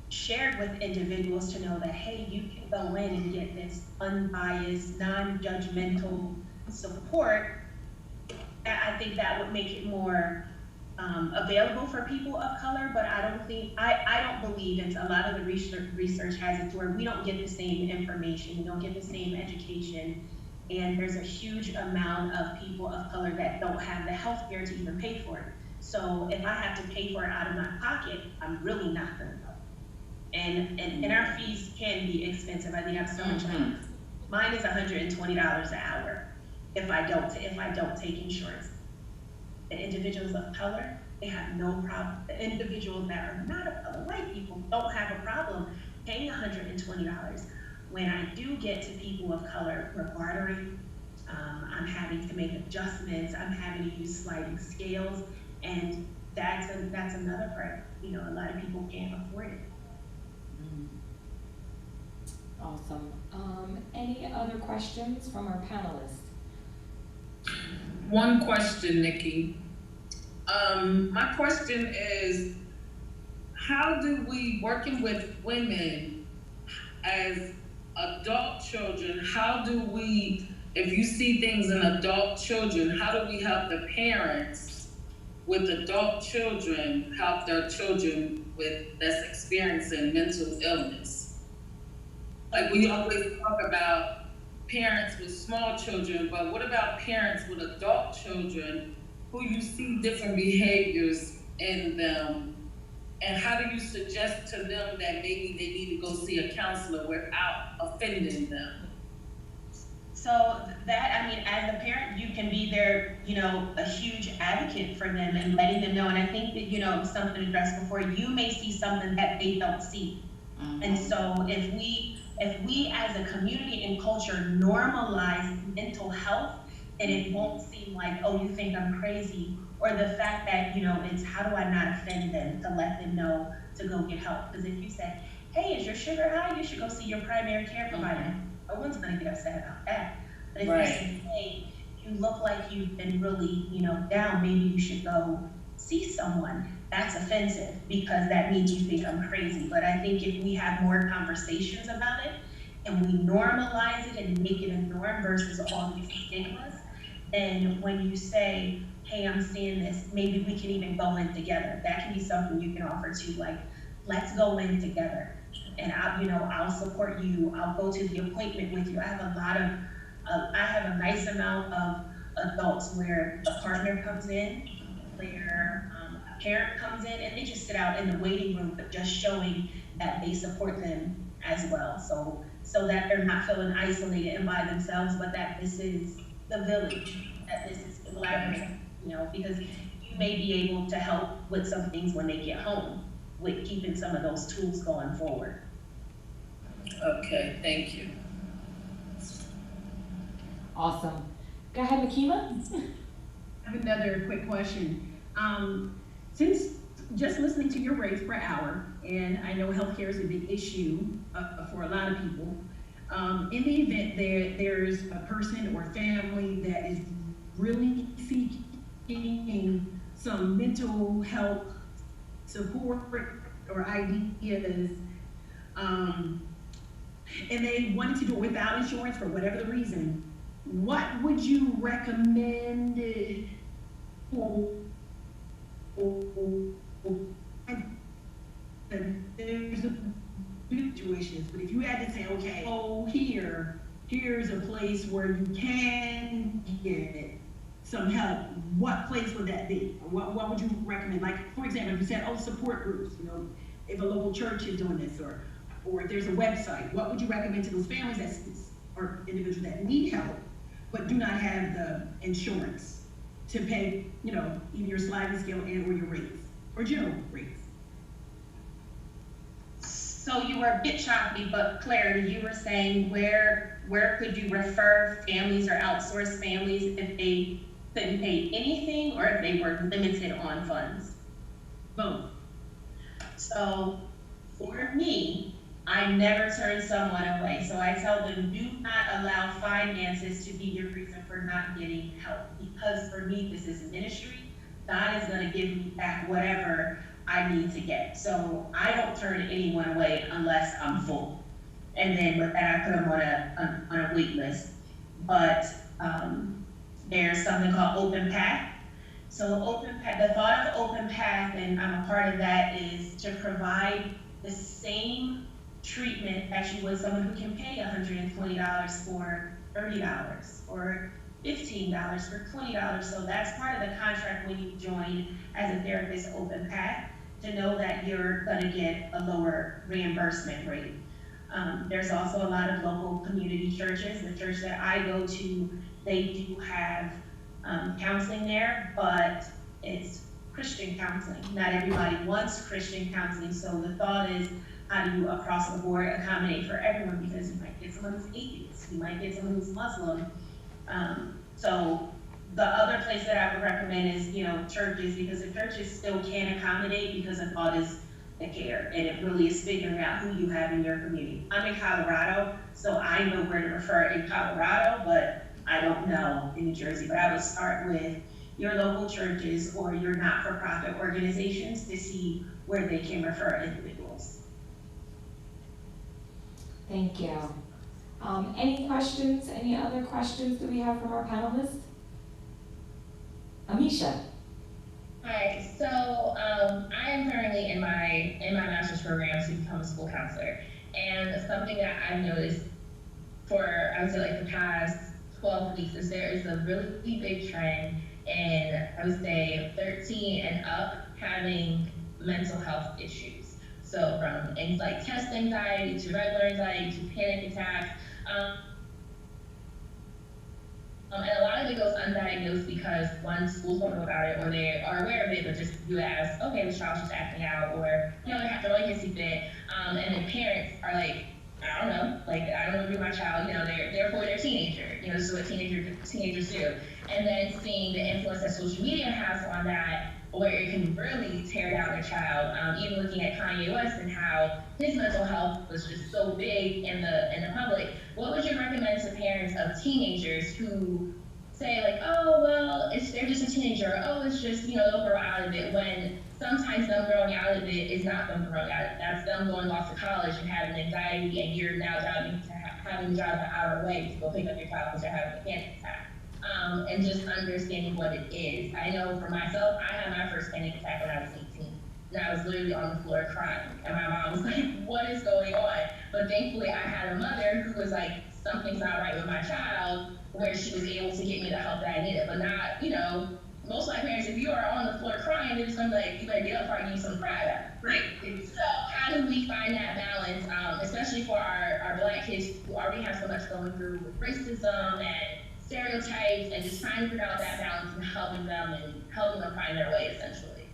Speaker 2: shared with individuals to know that, hey, you can go in and get this unbiased, non-judgmental support,
Speaker 1: I think that would make it more available for people of color, but I don't believe, and a lot of the research has it to where we don't get the same information, we don't get the same education, and there's a huge amount of people of color that don't have the health care to even pay for it. So if I have to pay for it out of my pocket, I'm really not gonna go. And our fees can be expensive. I think I'm so much money. Mine is $120 an hour if I don't take insurance. The individuals of color, they have no problem. The individuals that are not of color, white people, don't have a problem paying $120. When I do get to people of color, we're bartering. I'm having to make adjustments. I'm having to use sliding scales, and that's another part. You know, a lot of people can't afford it.
Speaker 6: Awesome. Any other questions from our panelists?
Speaker 4: One question, Nikki. My question is, how do we, working with women as adult children, how do we, if you see things in adult children, how do we help the parents with adult children help their children that's experiencing mental illness? Like, we always talk about parents with small children, but what about parents with adult children who you see different behaviors in them? And how do you suggest to them that maybe they need to go see a counselor without offending them?
Speaker 1: So that, I mean, as a parent, you can be there, you know, a huge advocate for them and letting them know. And I think that, you know, something addressed before, you may see something that they don't see. And so if we as a community and culture normalize mental health, and it won't seem like, oh, you think I'm crazy, or the fact that, you know, it's how do I not offend them to let them know to go get help. Because if you say, hey, is your sugar high? You should go see your primary care provider. No one's gonna get upset about that. But if you say, hey, you look like you've been really, you know, down, maybe you should go see someone, that's offensive because that means you think I'm crazy. But I think if we have more conversations about it and we normalize it and make it a norm versus all these stigmas, and when you say, hey, I'm seeing this, maybe we can even go in together. That can be something you can offer to, like, let's go in together. And I'll support you. I'll go to the appointment with you. I have a nice amount of adults where a partner comes in, where a parent comes in, and they just sit out in the waiting room, but just showing that they support them as well. So that they're not feeling isolated and by themselves, but that this is the village, that this is collaborative, you know, because you may be able to help with some things when they get home, with keeping some of those tools going forward.
Speaker 4: Okay, thank you.
Speaker 6: Awesome. Go ahead, Makima.
Speaker 1: I have another quick question. Since just listening to your rates per hour, and I know healthcare is a big issue for a lot of people, in the event there's a person or family that is really seeking some mental health support or ideas, and they wanted to do it without insurance for whatever the reason, what would you recommend for there's situations, but if you had to say, okay, oh, here's a place where you can get some help, what place would that be? What would you recommend? Like, for example, if you said, oh, support groups, you know, if a local church is doing this, or if there's a website, what would you recommend to those families or individuals that need help, but do not have the insurance to pay, you know, either your sliding scale and or your rates, or general rates? So you were a bit choppy, but clarity, you were saying where could you refer families or outsource families if they couldn't pay anything or if they were limited on funds? Both. So for me, I never turn someone away. So I tell them, do not allow finances to be your reason for not getting help. Because for me, this is ministry. God is going to give me back whatever I need to get. So I don't turn anyone away unless I'm full. And then with that, I put them on a wait list. But
Speaker 2: There's something called Open Path. So the thought of Open Path, and I'm a part of that, is to provide the same treatment that you would someone who can pay $120 for $30 or $15 for $20. So that's part of the contract when you join as a therapist Open Path, to know that you're gonna get a lower reimbursement rate. There's also a lot of local community churches. The church that I go to, they do have counseling there, but it's Christian counseling. Not everybody wants Christian counseling, so the thought is, how do you across the board accommodate for everyone? Because you might get someone who's atheist, you might get someone who's Muslim. So the other place that I would recommend is, churches, because the churches still can accommodate, because the thought is the care, and it really is figuring out who you have in your community. I'm in Colorado, so I know where to refer in Colorado, but I don't know in New Jersey. But I would start with your local churches or your not-for-profit organizations to see where they can refer individuals.
Speaker 6: Thank you. Any questions? Any other questions do we have from our panelists? Amisha.
Speaker 2: Hi, so I am currently in my master's program to become a school counselor, and something that I've noticed for, I would say, like the past 12 weeks is there is a really big trend in, I would say, 13 and up having mental health issues. So from like test anxiety to regular anxiety to panic attacks. And a lot of it goes undiagnosed because one, schools don't know about it, or they are aware of it, but just view it as, okay, the child's just acting out, or, they have their hissy fit. And the parents are like, I don't know, I don't know if you're my child, therefore they're a teenager, this is what teenagers do. And then seeing the influence that social media has on that, where it can really tear down their child. Even looking at Kanye West and how his mental health was just so big in the public. What would you recommend to parents of teenagers who say like, oh, well, they're just a teenager, or, oh, it's just, they'll grow out of it, when sometimes them growing out of it is not them growing out of it. That's them going off to college and having anxiety, and you're now having to drive an hour away to go pick up your child because they're having a panic attack. And just understanding what it is. I know for myself, I had my first panic attack when I was 18. And I was literally on the floor crying. And my mom was like, what is going on? But thankfully, I had a mother who was like, something's not right with my child, where she was able to get me the help that I needed. But not, most of my parents, if you are on the floor crying, they're just gonna be like, you better get up before I give you some cry about. Right. So how do we find that balance, especially for our Black kids who already have so much going through with racism and stereotypes, and just trying to figure out that balance and helping them find their way, essentially.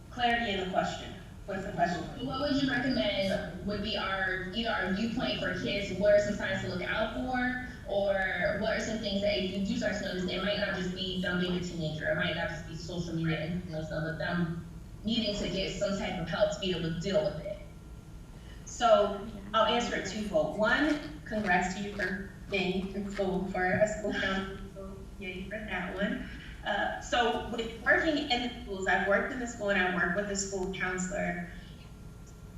Speaker 1: Clarity in the question. What's the question?
Speaker 2: What would you recommend would be our viewpoint for kids? What are some signs to look out for? Or what are some things that if you do start to notice, it might not just be them being a teenager, it might not just be social media influence, but them needing to get some type of help to be able to deal with it?
Speaker 1: So I'll answer it twofold. One, congrats to you for being in school for a school counselor. So yay for that one. So with working in the schools, I've worked in the school and I work with a school counselor.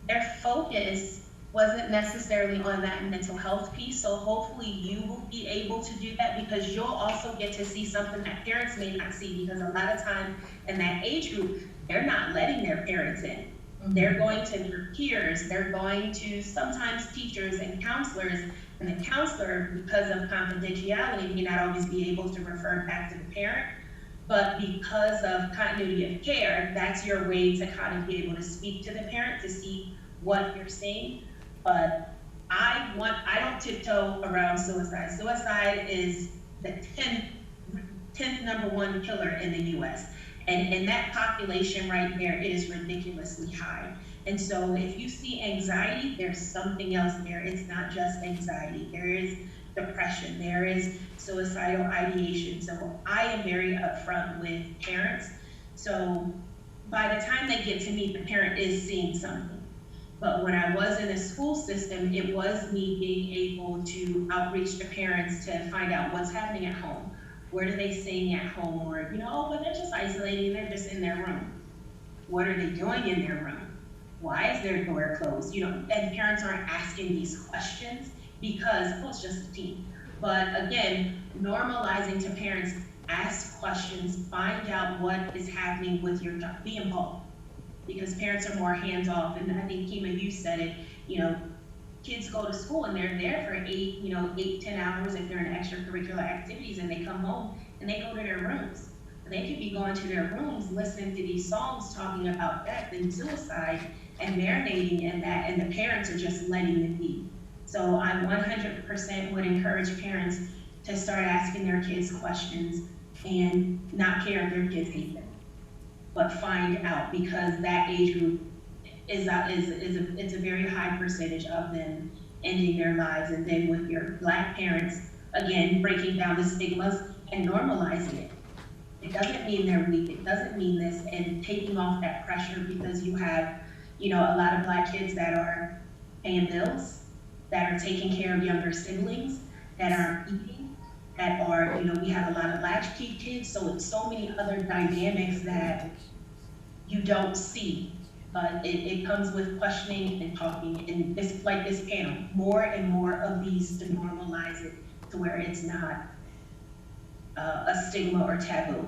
Speaker 1: Their focus wasn't necessarily on that mental health piece. So hopefully you will be able to do that, because you'll also get to see something that parents may not see, because a lot of time in that age group, they're not letting their parents in. They're going to their peers, they're going to sometimes teachers and counselors, and the counselor, because of confidentiality, may not always be able to refer back to the parent, but because of continuity of care, that's your way to kind of be able to speak to the parent to see what you're seeing. But I don't tiptoe around suicide. Suicide is the 10th number one killer in the US. And in that population right there, it is ridiculously high. And so if you see anxiety, there's something else there. It's not just anxiety. There is depression. There is suicidal ideation. So I am very upfront with parents. So by the time they get to me, the parent is seeing something. But when I was in the school system, it was me being able to outreach to parents to find out what's happening at home. Where do they sing at home? Or, oh, but they're just isolating, they're just in their room. What are they doing in their room? Why is their door closed? And parents aren't asking these questions because, oh, it's just a teen.
Speaker 8: But again, normalizing to parents, ask questions, find out what is happening with your child, be involved. Because parents are more hands off, and I think Kima, you said it, you know, kids go to school and they're there for 8-10 hours if they're in extracurricular activities, and they come home and they go to their rooms. They could be going to their rooms listening to these songs talking about death and suicide and marinating in that, and the parents are just letting it be. So I 100% would encourage parents to start asking their kids questions and not care if their kids hate them, but find out, because that age group it's a very high percentage of them ending their lives. And then with your Black parents, again, breaking down the stigmas and normalizing it. It doesn't mean they're weak, it doesn't mean this, and taking off that pressure, because you have, a lot of Black kids that are paying bills, that are taking care of younger siblings, that aren't eating, that are, we have a lot of latchkey kids, so it's so many other dynamics that you don't see. But it comes with questioning and talking, and it's like this panel, more and more of these to normalize it to where it's not a stigma or taboo.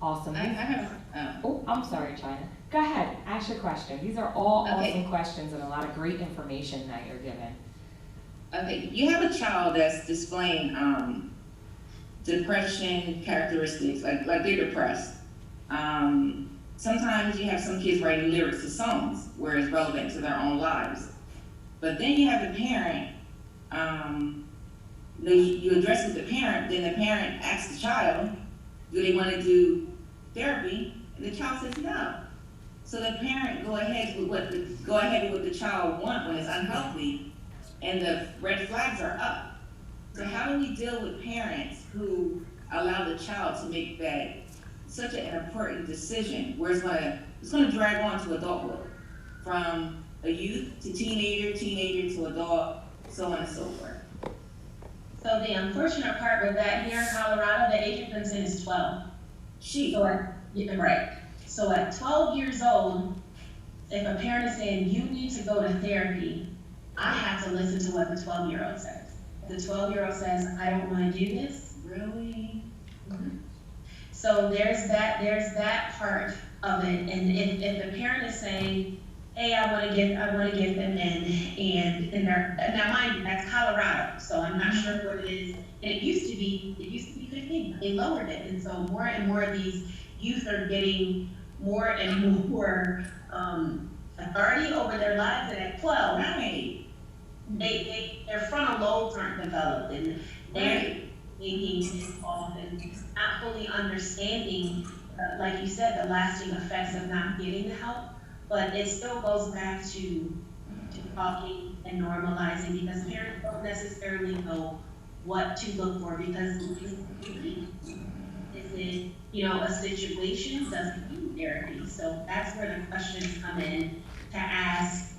Speaker 6: Awesome.
Speaker 5: I have,
Speaker 6: Oh, I'm sorry, China. Go ahead, ask your question. These are all
Speaker 5: Okay.
Speaker 6: awesome questions and a lot of great information that you're giving.
Speaker 5: okay, you have a child that's displaying depression characteristics, like they're depressed. Sometimes you have some kids writing lyrics to songs where it's relevant to their own lives. But then you have the parent, you address with the parent, then the parent asks the child, do they want to do therapy? And the child says no. So the parent go ahead with what the child wants when it's unhealthy, and the red flags are up. So how do we deal with parents who allow the child to make that such an important decision where it's gonna drag on to adulthood, from a youth to teenager to adult, so on and so forth?
Speaker 8: So the unfortunate part with that, here in Colorado, the age of consent is 12. Right. So at 12 years old, if a parent is saying you need to go to therapy, I have to listen to what the 12-year-old says. If the 12-year-old says, I don't want to do this,
Speaker 5: Really?
Speaker 8: mm-hmm. So there's that part of it. And if the parent is saying, hey, I want to get them in, and now mind you, that's Colorado, so I'm not sure what it is. And it used to be 15. They lowered it, and so more and more of these youth are getting more and more authority over their lives. And at 12,
Speaker 5: Right.
Speaker 8: their frontal lobes aren't developed, and they're thinking involved and not fully understanding, like you said, the lasting effects of not getting the help. But it still goes back to talking and normalizing, because parents don't necessarily know what to look for, because is it, a situation, does it need therapy? So that's where the questions come in to ask,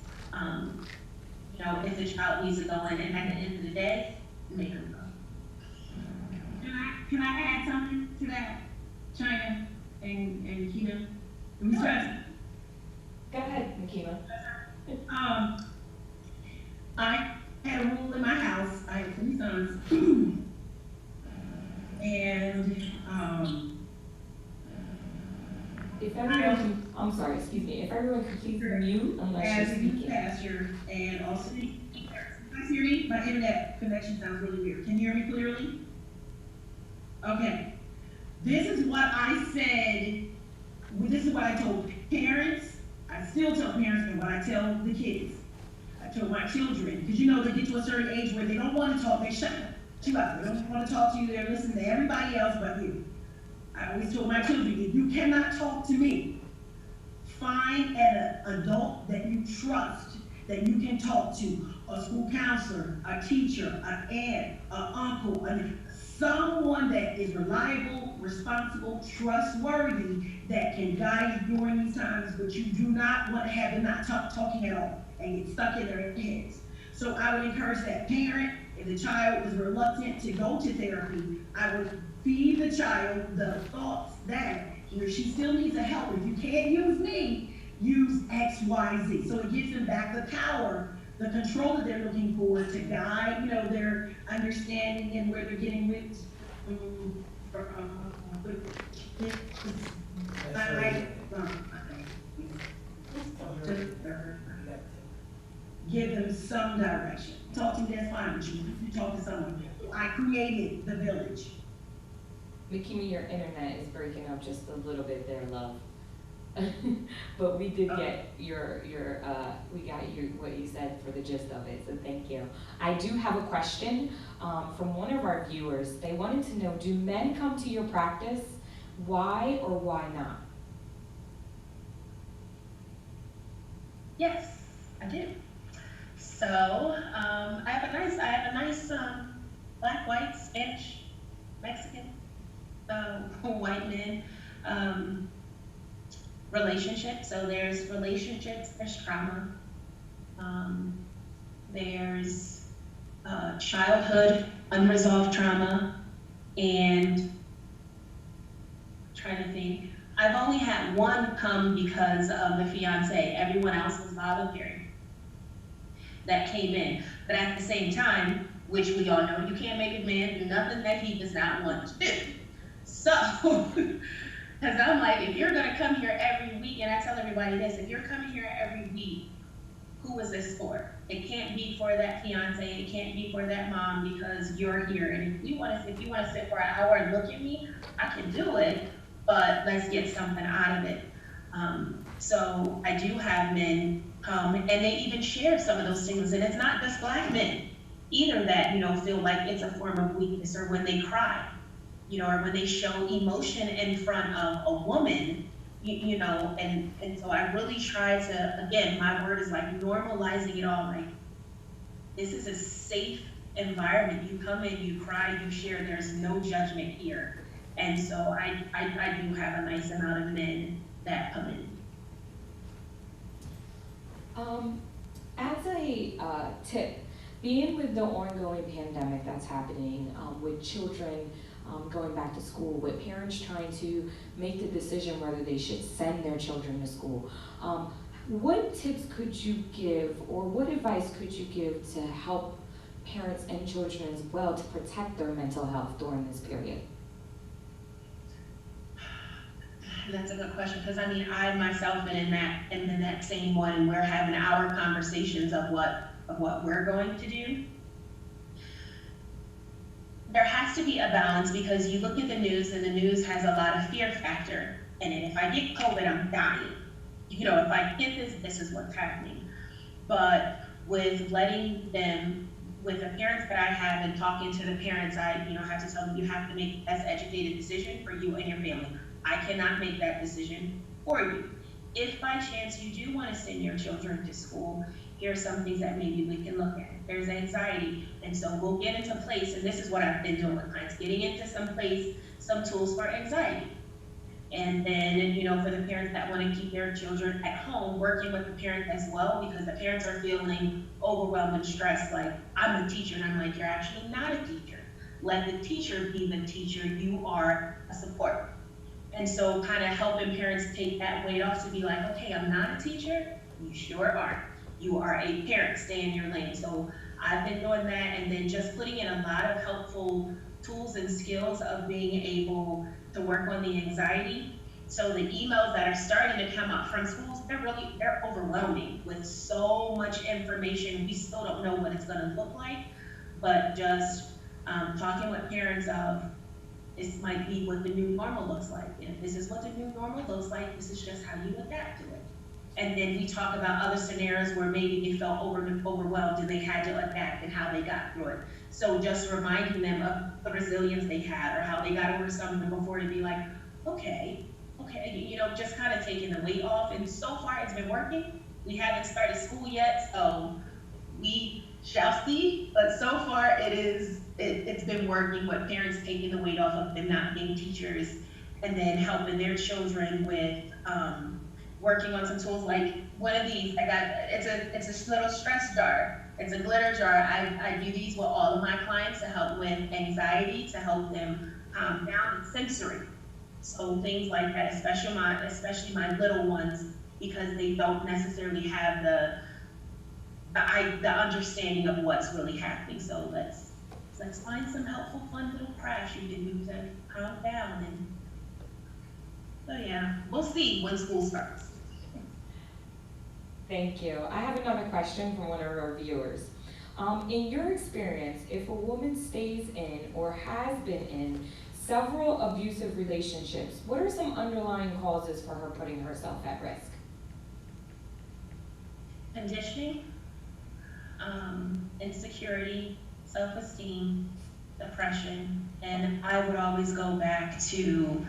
Speaker 8: if the child needs to go in, and at the end of the day, make them go.
Speaker 1: Can I add something to that, China and Keena?
Speaker 6: Go ahead, Nikema.
Speaker 1: I had a rule in my house. I have 3 sons. And
Speaker 6: If everyone, I'm sorry, excuse me, if everyone could please mute unless
Speaker 1: as
Speaker 6: you're
Speaker 1: a youth
Speaker 6: speaking.
Speaker 1: pastor, and also, can you guys hear me? My internet connection sounds really weird. Can you hear me clearly? Okay. This is what I said. This is what I told parents. I still tell parents, and what I tell the kids. I tell my children, because they get to a certain age where they don't want to talk, they shut up. They don't want to talk to you, they're listening to everybody else but you. I always told my children, if you cannot talk to me, find an adult that you trust, that you can talk to, a school counselor, a teacher, an aunt, an uncle, someone that is reliable, responsible, trustworthy, that can guide you during these times, but you do not want to have them not talking at all and get stuck in their heads. So I would encourage that parent, if the child is reluctant to go to therapy, I would feed the child the thoughts that she still needs a help. If you can't use me, use X, Y, Z. So it gives them back the the control that they're looking for to guide, you know, their understanding and where they're getting with. Give them some direction. Talk to me, that's fine, but you talk to someone. I created the village.
Speaker 6: Makimi, your internet is breaking up just a little bit there, love. But we did get we got what you said for the gist of it, so thank you. I do have a question from one of our viewers. They wanted to know, do men come to your practice? Why or why not?
Speaker 8: Yes, I do. So I have a nice black, white, Spanish, Mexican, white men relationship. So there's relationships, there's trauma, there's childhood unresolved trauma, and I'm trying to think. I've only had one come because of the fiance. Everyone else was voluntary that came in. But at the same time, which we all know, you can't make a man do nothing that he does not want to do. So, because I'm like, if you're gonna come here every week, and I tell everybody this, if you're coming here every week, who is this for? It can't be for that fiance, it can't be for that mom, because you're here. And if you wanna sit for an hour and look at me, I can do it, but let's get something out of it. So I do have men come, and they even share some of those things, and it's not just black men either that, you know, feel like it's a form of weakness, or when they cry, you know, or when they show emotion in front of a woman, you know, and so I really try to, again, my word is like normalizing it all, like, this is a safe environment. You come in, you cry, you share, there's no judgment here. And so I do have a nice amount of men that come in.
Speaker 6: As a tip, being with the ongoing pandemic that's happening, with children going back to school, with parents trying to make the decision whether they should send their children to school, what tips could you give, or what advice could you give to help parents and children as well to protect their mental health during this period?
Speaker 8: That's a good question, because I mean, I myself been in that same one, and we're having our conversations of what we're going to do. There has to be a balance, because you look at the news, and the news has a lot of fear factor in it. If I get COVID, I'm dying. You know, if I get this, this is what's happening. But with letting them, with the parents that I have and talking to the parents, I, you know, have to tell them, you have to make the best educated decision for you and your family. I cannot make that decision for you. If by chance you do want to send your children to school, here are some things that maybe we can look at. There's anxiety, and so we'll get into place, and this is what I've been doing with clients, getting into some tools for anxiety. And then, you know, for the parents that want to keep their children at home, working with the parents as well, because the parents are feeling overwhelmed and stressed, like, I'm a teacher, and I'm like, you're actually not a teacher. Let the teacher be the teacher, you are a support. And so kind of helping parents take that weight off to be like, okay, I'm not a teacher, you sure are. You are a parent, stay in your lane. So I've been doing that, and then just putting in a lot of helpful tools and skills of being able to work on the anxiety. So the emails that are starting to come out from schools, they're overwhelming with so much information. We still don't know what it's gonna look like, but just talking with parents of, this might be what the new normal looks like. And if this is what the new normal looks like, this is just how you adapt to it. And then we talk about other scenarios where maybe they felt overwhelmed and they had to adapt and how they got through it. So just reminding them of the resilience they had, or how they got over something before, to be like, okay, you know, just kind of taking the weight off. And so far it's been working. We haven't started school yet, so we shall see. But so far it's been working with parents taking the weight off of them not being teachers, and then helping their children with working on some tools like one of these. It's a little stress jar. It's a glitter jar. I do these with all of my clients to help with anxiety, to help them calm down, and sensory. So things like that, especially my little ones, because they don't necessarily have the understanding of what's really happening. So let's find some helpful, fun little crafts you can do to calm down. And so yeah, we'll see when school starts.
Speaker 6: Thank you. I have another question from one of our viewers. In your experience, if a woman stays in or has been in several abusive relationships, what are some underlying causes for her putting herself at risk?
Speaker 8: Conditioning, insecurity, self-esteem, depression, and I would always go back to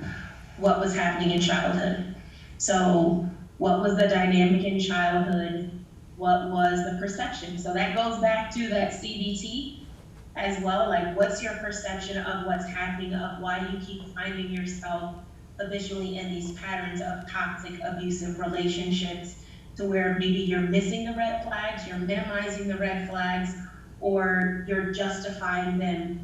Speaker 8: what was happening in childhood. So what was the dynamic in childhood? What was the perception? So that goes back to that CBT as well. Like, what's your perception of what's happening, of why you keep finding yourself habitually in these patterns of toxic, abusive relationships, to where maybe you're missing the red flags, you're minimizing the red flags, or you're justifying them.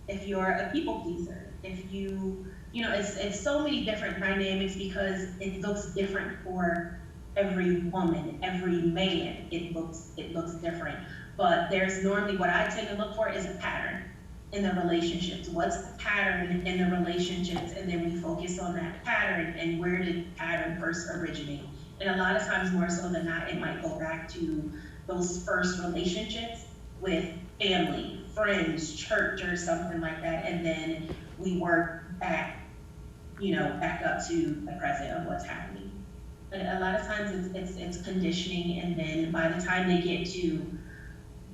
Speaker 8: If you're a people pleaser, if you know, it's so many different dynamics because it looks different for every woman, every man. It looks different. But there's normally, what I tend to look for is a pattern in the relationships. What's the pattern in the relationships? And then we focus on that pattern and where did the pattern first originate? And a lot of times, more so than not, it might go back to those first relationships with family, friends, church, or something like that. And then we work back, back up to the present of what's happening. But a lot of times it's conditioning, and then by the time they get to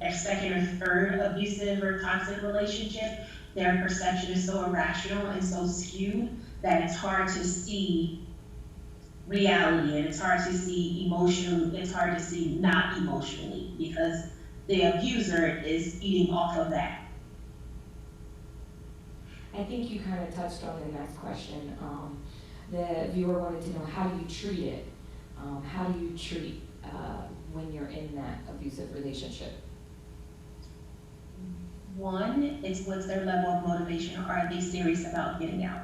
Speaker 8: their second or third abusive or toxic relationship, their perception is so irrational and so skewed that it's hard to see reality, and it's hard to see emotion, it's hard to see not emotionally, because the abuser is eating off of that.
Speaker 6: I think you kind of touched on the next question. The viewer wanted to know, how do you treat it? How do you treat when you're in that abusive relationship?
Speaker 8: One, it's what's their level of motivation, or are they serious about getting out?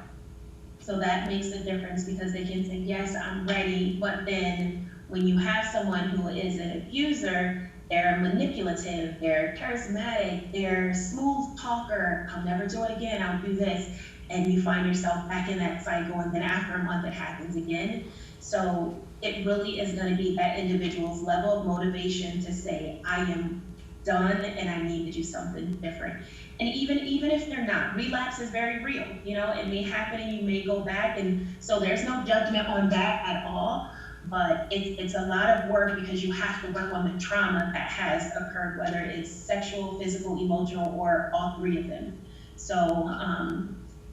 Speaker 8: So that makes a difference, because they can say, yes, I'm ready, but then when you have someone who is an abuser, they're manipulative, they're charismatic, they're smooth talker, I'll never do it again, I'll do this, and you find yourself back in that cycle, and then after a month it happens again. So it really is going to be that individual's level of motivation to say, I am done and I need to do something different. And even if they're not, relapse is very real. It may happen and you may go back, and so there's no judgment on that at all. But it's a lot of work, because you have to work on the trauma that has occurred, whether it's sexual, physical, emotional, or all three of them. So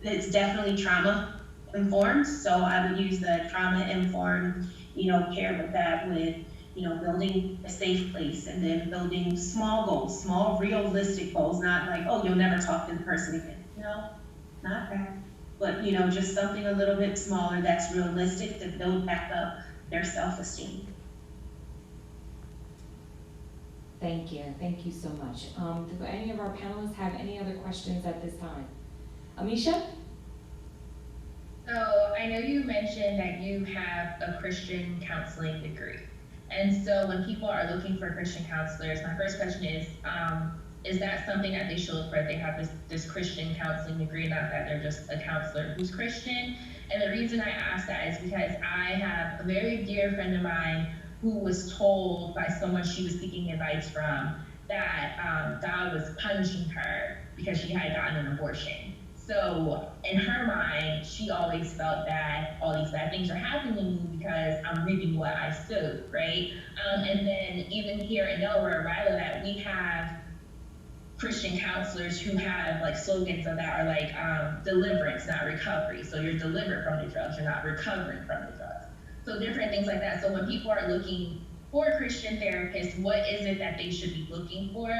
Speaker 8: it's definitely trauma informed. So I would use the trauma informed, care with that, with building a safe place, and then building small goals, small realistic goals, not like, oh, you'll never talk to the person again. Not that. But just something a little bit smaller that's realistic to build back up their self-esteem.
Speaker 6: Thank you so much. Do any of our panelists have any other questions at this time? Amisha?
Speaker 2: So I know you mentioned that you have a Christian counseling degree. And so when people are looking for Christian counselors, my first question is that something that they should look for if they have this Christian counseling degree, not that they're just a counselor who's Christian? And the reason I ask that is because I have a very dear friend of mine who was told by someone she was seeking advice from that God was punishing her because she had gotten an abortion. So in her mind, she always felt that all these bad things are happening to me because I'm reaping what I sowed, right? And then even here in Delaware, where I live at, we have Christian counselors who have like slogans of that are like deliverance, not recovery. So you're delivered from the drugs, you're not recovering from the drugs. So different things like that. So when people are looking for a Christian therapist, what is it that they should be looking for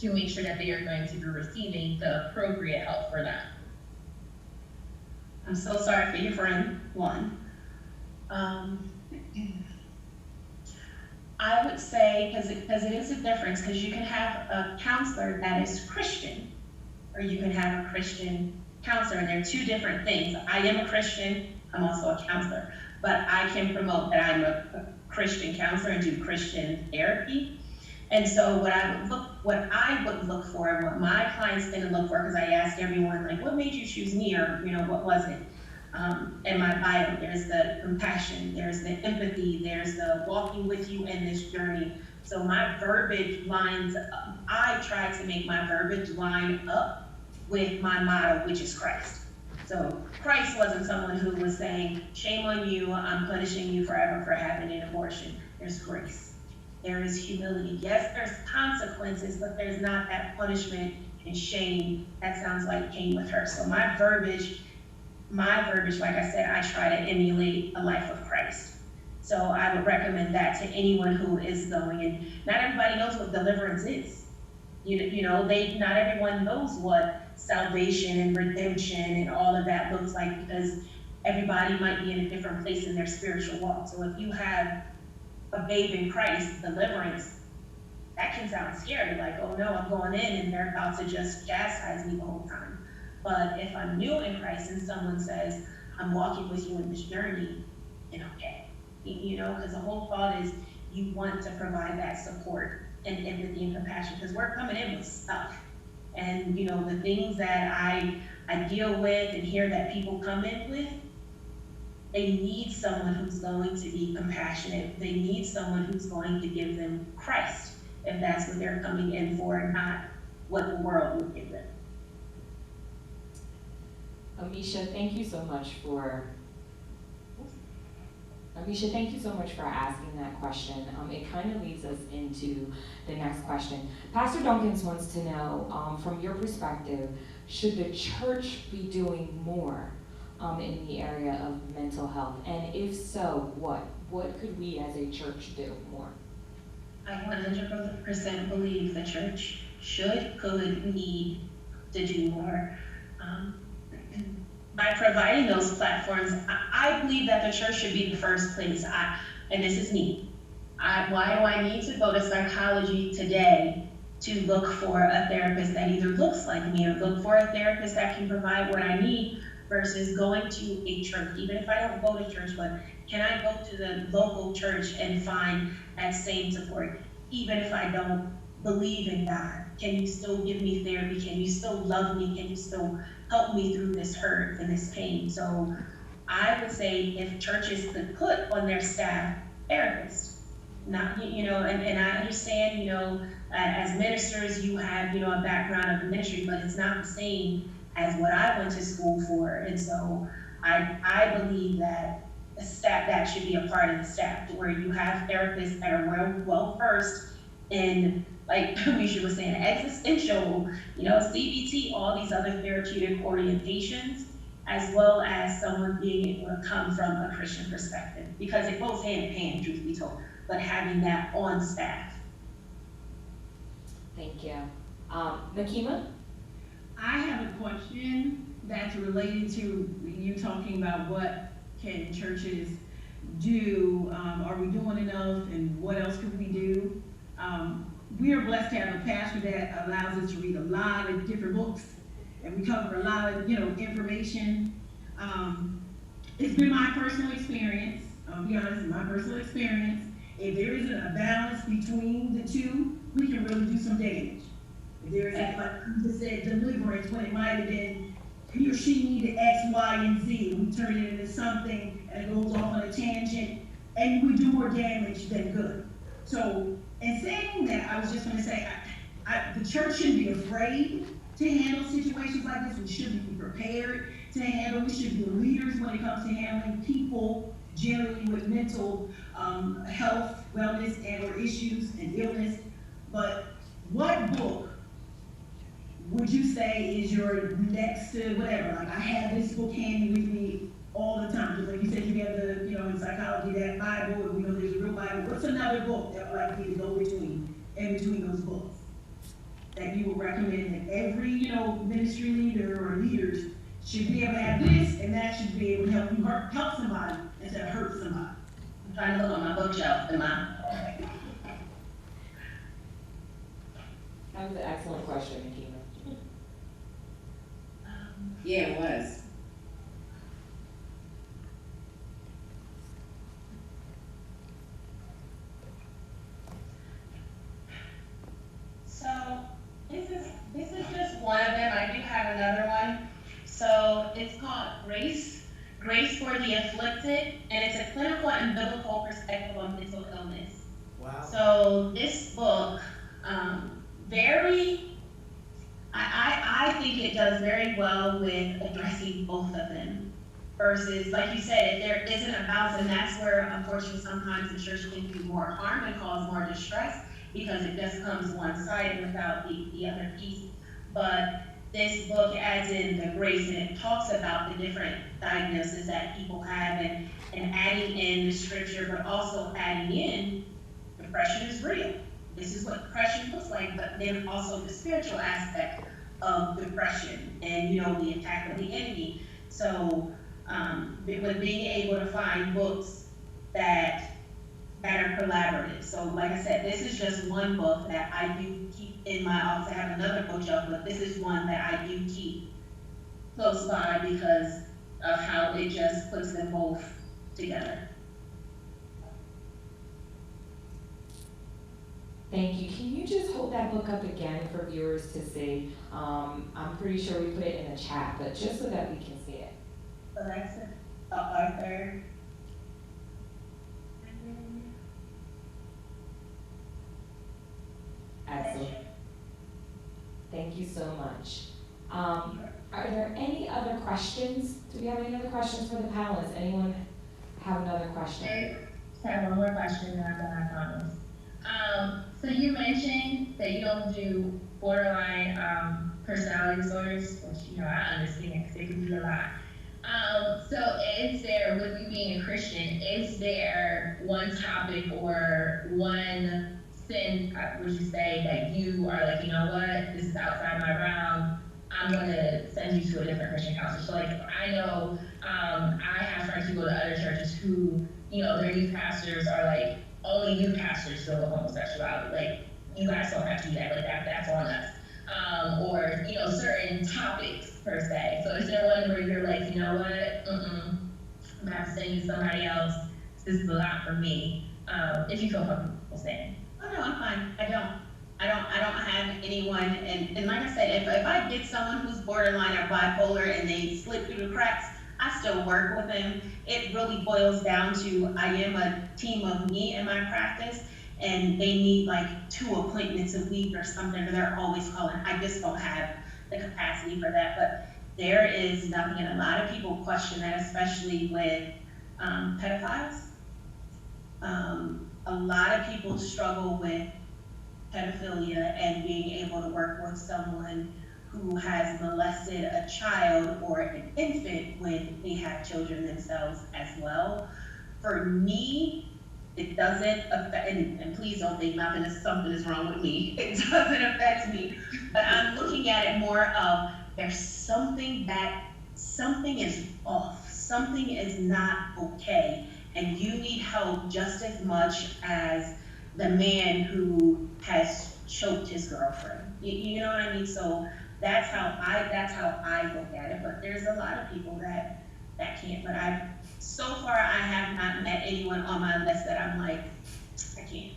Speaker 2: to make sure that they are going to be receiving the appropriate help for them?
Speaker 8: I'm so sorry for your friend, one. I would say, because it is a difference, because you can have a counselor that is Christian, or you can have a Christian counselor, and they're two different things. I am a Christian, I'm also a counselor, but I can promote that I'm a Christian counselor and do Christian therapy. And so what I would look for, and what my clients tend to look for, because I asked everyone, like, what made you choose me, or, you know, what was it? In my bio, there's the compassion, there's the empathy, there's the walking with you in this journey. So my verbiage lines, I try to make my verbiage line up with my motto, which is Christ. So Christ wasn't someone who was saying, shame on you, I'm punishing you forever for having an abortion. There's grace. There is humility. Yes, there's consequences, but there's not that punishment and shame that sounds like came with her. So my verbiage, like I said, I try to emulate a life of Christ. So I would recommend that to anyone who is going. And not everybody knows what deliverance is. You know, not everyone knows what salvation and redemption and all of that looks like, because everybody might be in a different place in their spiritual walk. So if you have a babe in Christ, deliverance, that can sound scary, like, oh no, I'm going in and they're about to just chastise me the whole time. But if I'm new in Christ and someone says, I'm walking with you in this journey, then okay. You know, because the whole thought is you want to provide that support and empathy and compassion, because we're coming in with stuff. And, you know, the things that I deal with and hear that people come in with, they need someone who's going to be compassionate. They need someone who's going to give them Christ, if that's what they're coming in for, not what the world would give them.
Speaker 6: Amisha, thank you so much for asking that question. It kind of leads us into the next question. Pastor Dunkins wants to know, from your perspective, should the church be doing more in the area of mental health? And if so, what? What could we as a church do more?
Speaker 8: I 100% believe the church could, need to do more. By providing those platforms, I believe that the church should be the first place. And this is me. Why do I need to go to psychology today to look for a therapist that either looks like me, or look for a therapist that can provide what I need, versus going to a church? Even if I don't go to church, but can I go to the local church and find that same support? Even if I don't believe in God, can you still give me therapy? Can you still love me? Can you still help me through this hurt and this pain? So I would say if churches could put on their staff therapists, not, you know, and I understand, you know, as ministers, you have, you know, a background of ministry, but it's not the same as what I went to school for. And so I believe that a staff, that should be a part of the staff, where you have therapists that are well versed in, like Misha was saying, existential, you know, CBT, all these other therapeutic orientations, as well as someone being able to come from a Christian perspective, because it goes hand in hand, truth be told, but having that on staff.
Speaker 6: Thank you. Nakima?
Speaker 1: I have a question that's related to you talking about what can churches do. Are we doing enough, and what else could we do? We are blessed to have a pastor that allows us to read a lot of different books, and we cover a lot of, you know, information. It's been my personal experience, I'll be honest, my personal experience. If there isn't a balance between the two, we can really do some damage. If there isn't, like you just said, deliverance, when it might have been he or she needed X, Y, and Z, and we turn it into something and it goes off on a tangent, and we do more damage than good. So, in saying that, I was just going to say, the church shouldn't be afraid to handle situations like this. We should be prepared to handle. We should be leaders when it comes to handling people generally with mental health, wellness, and or issues and illness. But what book would you say is your next to whatever? Like, I have this book handy with me all the time. Just like you said, you have the, you know, in psychology, that Bible, and we know there's a real Bible. What's another book that would like me to go in between those books that you would recommend that every, you know, ministry leader or leaders should be able to have this, and that should be able to help you help somebody instead of hurt somebody?
Speaker 8: I'm trying to look on my bookshelf, am I?
Speaker 6: That was an excellent question, Nakima.
Speaker 5: Yeah, it was.
Speaker 3: Wow.
Speaker 8: So this book, I think it does very well with addressing both of them. Versus, like you said, if there isn't a balance, and that's where, unfortunately, sometimes the church can do more harm and cause more distress because it just comes one-sided without the other piece. But this book adds in the grace, and it talks about the different diagnoses that people have, and adding in the scripture, but also adding in depression is real. This is what depression looks like, but then also the spiritual aspect of depression and, the attack of the enemy. So, with being able to find books that are collaborative. So, like I said, this is just one book that I do keep in my office. I have another bookshelf, but this is one that I do keep close by because of how it just puts them both together.
Speaker 6: Thank you. Can you just hold that book up again for viewers to see? I'm pretty sure we put it in the chat, but just so that we can see it.
Speaker 8: Alexa, Arthur.
Speaker 6: Excellent. Thank you so much. Are there any other questions? Do we have any other questions for the panelists? Anyone have another question?
Speaker 2: I just have one more question and I'm done, I promise. So you mentioned that you don't do borderline personality disorders, which I understand because it can be a lot. So is there, with you being a Christian, is there one topic or one sin, would you say, that you are like, you know what, this is outside my realm, I'm going to send you to a different Christian counselor? So like, I know I have friends who go to other churches who, their youth pastors are like, only youth pastors deal with homosexuality. Like, you guys don't have to do that, like that's on us. Or, certain topics per se. So is there one where you're like, you know what, I'm gonna have to send you somebody else, this is a lot for me, if you feel comfortable saying.
Speaker 8: Oh no, I'm fine. I don't have anyone, and like I said, if I get someone who's borderline or bipolar and they slip through the cracks, I still work with them. It really boils down to, I am a team of me in my practice, and they need like 2 appointments a week or something, or they're always calling. I just don't have the capacity for that, but there is nothing, and a lot of people question that, especially with pedophiles. A lot of people struggle with pedophilia and being able to work with someone who has molested a child or an infant when they have children themselves as well. For me, it doesn't affect, and please don't think nothing is something is wrong with me. It doesn't affect me, but I'm looking at it more of there's something is off, something is not okay, and you need help just as much as the man who has choked his girlfriend. You know what I mean? So that's how I look at it. But there's a lot of people that can't. But so far I have not met anyone on my list that I'm like, I can't.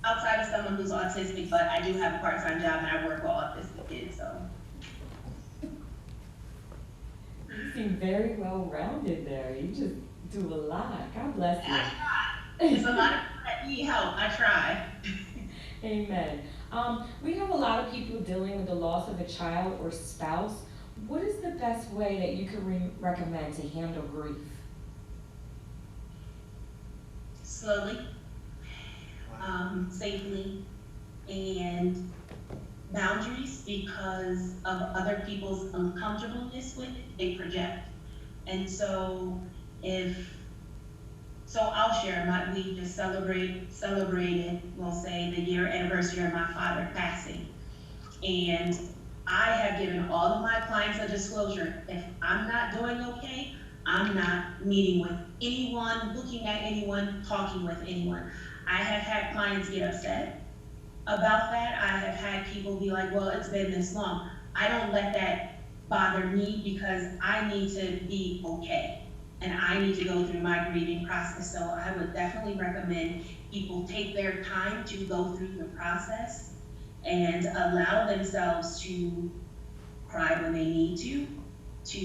Speaker 8: Outside of someone who's autistic, but I do have a part-time job and I work with autistic kids, so.
Speaker 6: You seem very well-rounded there. You just do a lot. God bless you.
Speaker 8: I try. There's a lot of people that need help. I try.
Speaker 6: Amen. We have a lot of people dealing with the loss of a child or spouse. What is the best way that you could recommend to handle grief?
Speaker 8: Slowly, safely, and boundaries, because of other people's uncomfortableness with it, they project. And so I'll share we just celebrated, we'll say, the year anniversary of my father passing. And I have given all of my clients a disclosure. If I'm not doing okay, I'm not meeting with anyone, looking at anyone, talking with anyone. I have had clients get upset about that. I have had people be like, well, it's been this long. I don't let that bother me because I need to be okay. And I need to go through my grieving process. So I would definitely recommend people take their time to go through the process and allow themselves to cry when they need to, to,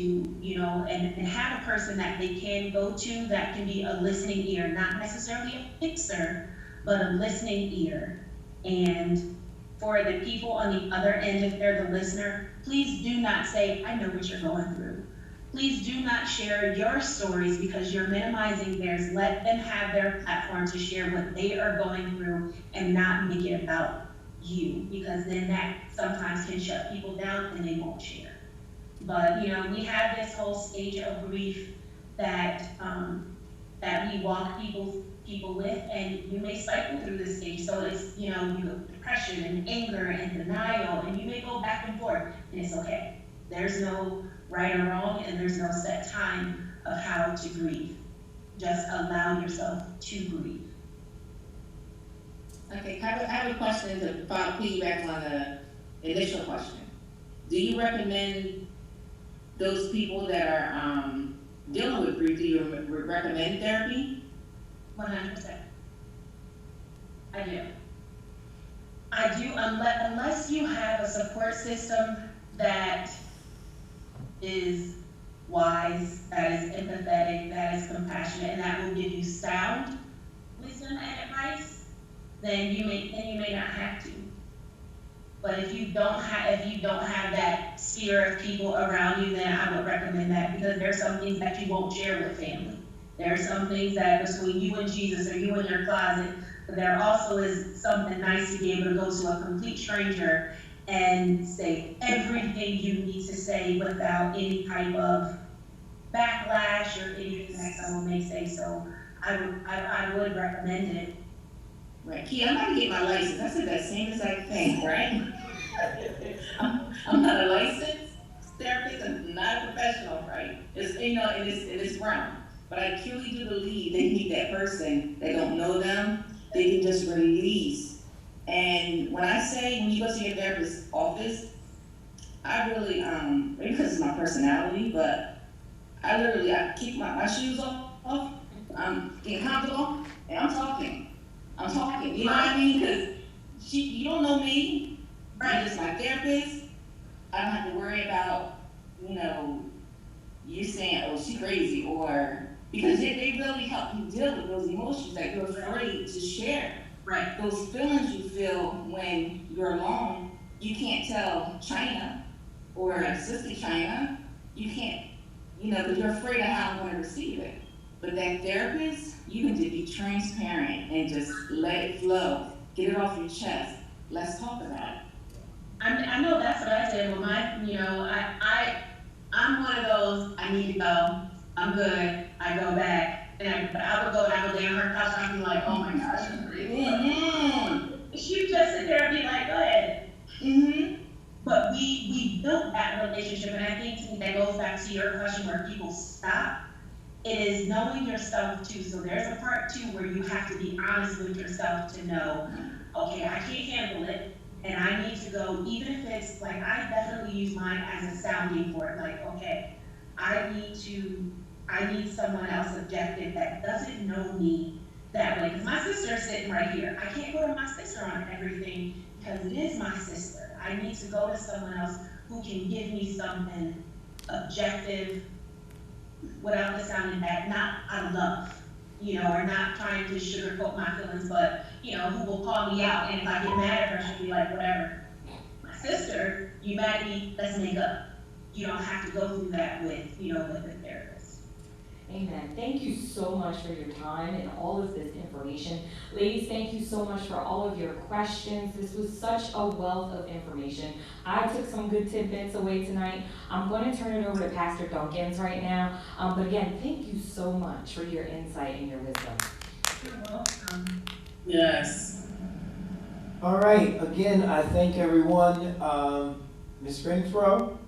Speaker 8: and have a person that they can go to that can be a listening ear, not necessarily a fixer, but a listening ear. And for the people on the other end, if they're the listener, please do not say, I know what you're going through. Please do not share your stories because you're minimizing theirs. Let them have their platform to share what they are going through and not make it about you, because then that sometimes can shut people down and they won't share. But we have this whole stage of grief that that we walk people with, and you may cycle through this stage. So it's you have depression and anger and denial, and you may go back and forth, and it's okay. There's no right or wrong, and there's no set time of how to grieve. Just allow yourself to grieve.
Speaker 5: Okay, I have a question to piggyback on the initial question. Do you recommend those people that are dealing with grief, do you recommend therapy?
Speaker 8: 100%. I do. Unless you have a support system that is wise, that is empathetic, that is compassionate, and that will give you sound wisdom and advice, then you may not have to. But if you don't have that sphere of people around you, then I would recommend that, because there's some things that you won't share with family. There are some things that are between you and Jesus, or you in your closet. But there also is something nice to be able to go to a complete stranger and say everything you need to say without any type of backlash or anything that someone may say. So I would recommend it.
Speaker 5: Right, Key, I'm about to get my license. I said that same exact thing, right? I'm not a licensed therapist, I'm not a professional, right? It's, in this realm. But I truly do believe they need that person that don't know them, they can just release. And when I say, when you go to your therapist's office, I really, maybe because it's my personality, but I keep my shoes off, I'm getting comfortable, and I'm talking, you know what I mean? Because you don't know me, you're just my therapist. I don't have to worry about, you saying, oh, she's crazy, or, because they really help you deal with those emotions that you're afraid to share.
Speaker 8: Right.
Speaker 5: Those feelings you feel when you're alone, you can't tell China or Sister China, you can't, because you're afraid of how I'm going to receive it. But that therapist, you can just be transparent and just let it flow. Get it off your chest. Let's talk about it.
Speaker 8: I know that's what I did with my, I'm one of those, I need to go, I'm good, I go back. But I would go and I would lay on her couch and I'd be like, oh my gosh, I'm breathing. Mm-hmm. She would just sit there and be like, go ahead. Mm-hmm. But we built that relationship, and I think to me that goes back to your question where people stop. It is knowing yourself too. So there's a part too where you have to be honest with yourself to know, okay, I can't handle it, and I need to go, even if it's like, I definitely use mine as a sounding board, like, okay, I need someone else objective that doesn't know me that way. Because my sister's sitting right here. I can't go to my sister on everything because it is my sister. I need to go to someone else who can give me something objective without the sounding bad, not out of love, or not trying to sugarcoat my feelings, but, who will call me out. And if I get mad at her, she'll be like, whatever. My sister, you mad at me, let's make up. You don't have to go through that with, with a therapist.
Speaker 6: Amen. Thank you so much for your time and all of this information. Ladies, thank you so much for all of your questions. This was such a wealth of information. I took some good tidbits away tonight. I'm going to turn it over to Pastor Duncans right now. But again, thank you so much for your insight and your wisdom.
Speaker 8: You're welcome.
Speaker 3: Yes. All right. Again, I thank everyone. Ms. Renfro,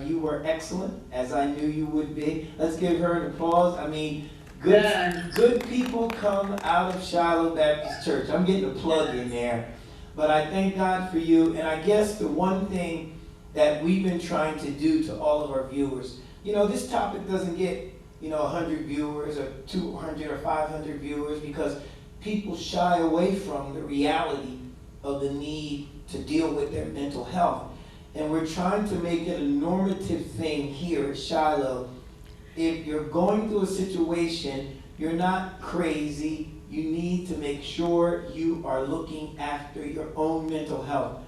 Speaker 3: you were excellent, as I knew you would be. Let's give her an applause. I mean, good people come out of Shiloh Baptist Church. I'm getting a plug in there. But I thank God for you. And I guess the one thing that we've been trying to do to all of our viewers, this topic doesn't get, 100 viewers or 200 or 500 viewers because people shy away from the reality of the need to deal with their mental health. and we're trying to make it a normative thing here at Shiloh. If you're going through a situation, you're not crazy, you need to make sure you are looking after your own mental health.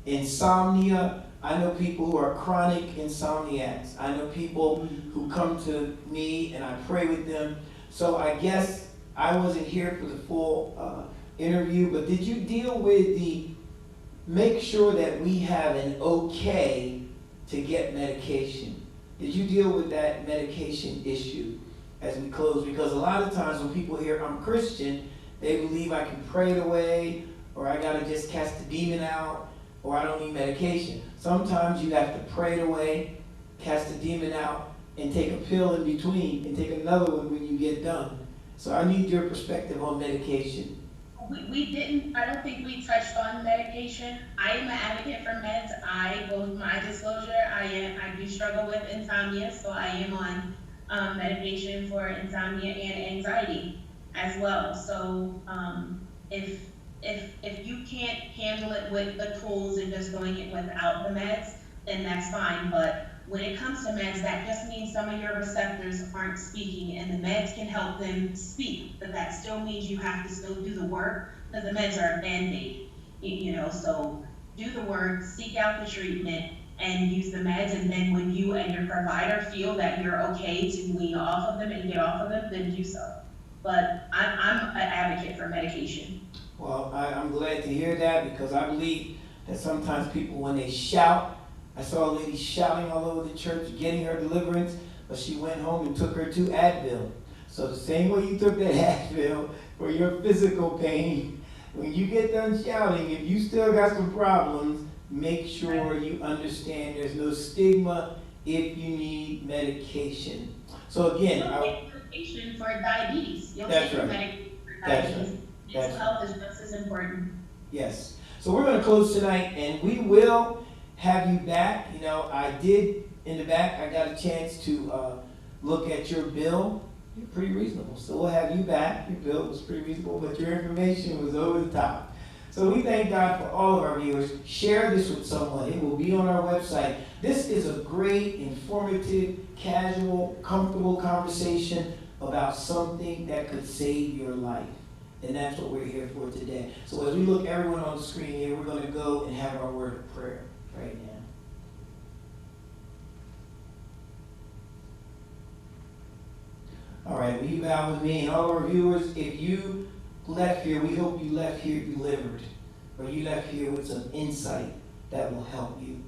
Speaker 3: Insomnia, I know people who are chronic insomniacs. I know people who come to me and I pray with them. So I guess I wasn't here for the full interview, but did you deal with the make sure that we have an okay to get medication? Did you deal with that medication issue as we close? Because a lot of times when people hear I'm Christian, they believe I can pray it away, or I gotta just cast the demon out, or I don't need medication. Sometimes you have to pray it away, cast the demon out, and take a pill in between, and take another one when you get done. So I need your perspective on medication.
Speaker 8: We didn't, I don't think we touched on medication. I am an advocate for meds. Both my disclosure, I do struggle with insomnia, so I am on medication for insomnia and anxiety as well. So if you can't handle it with the tools and just doing it without the meds, then that's fine. But when it comes to meds, that just means some of your receptors aren't speaking, and the meds can help them speak, but that still means you have to still do the work, because the meds are a Band-Aid, so do the work, seek out the treatment, and use the meds, and then when you and your provider feel that you're okay to wean off of them and get off of them, then do so. But I'm an advocate for medication.
Speaker 3: Well, I'm glad to hear that, because I believe that sometimes people, when they shout, I saw a lady shouting all over the church, getting her deliverance, but she went home and took her 2 Advil. So the same way you took that Advil for your physical pain, when you get done shouting, if you still got some problems, make sure you understand there's no stigma if you need medication. So again,
Speaker 8: You'll take medication for diabetes. You'll
Speaker 3: That's
Speaker 8: take
Speaker 3: right.
Speaker 8: medication for
Speaker 3: That's
Speaker 8: diabetes.
Speaker 3: right.
Speaker 8: Mental health is just as important.
Speaker 3: yes. So we're going to close tonight, and we will have you back. I did, in the back, I got a chance to look at your bill. You're pretty reasonable. So we'll have you back. Your bill was pretty reasonable, but your information was over the top. So we thank God for all of our viewers. Share this with someone. It will be on our website. This is a great, informative, casual, comfortable conversation about something that could save your life. And that's what we're here for today. So as we look everyone on the screen here, we're going to go and have our word of prayer right now. All right, will you bow with me? And all our viewers, if you left here, we hope you left here delivered, or you left here with some insight that will help you.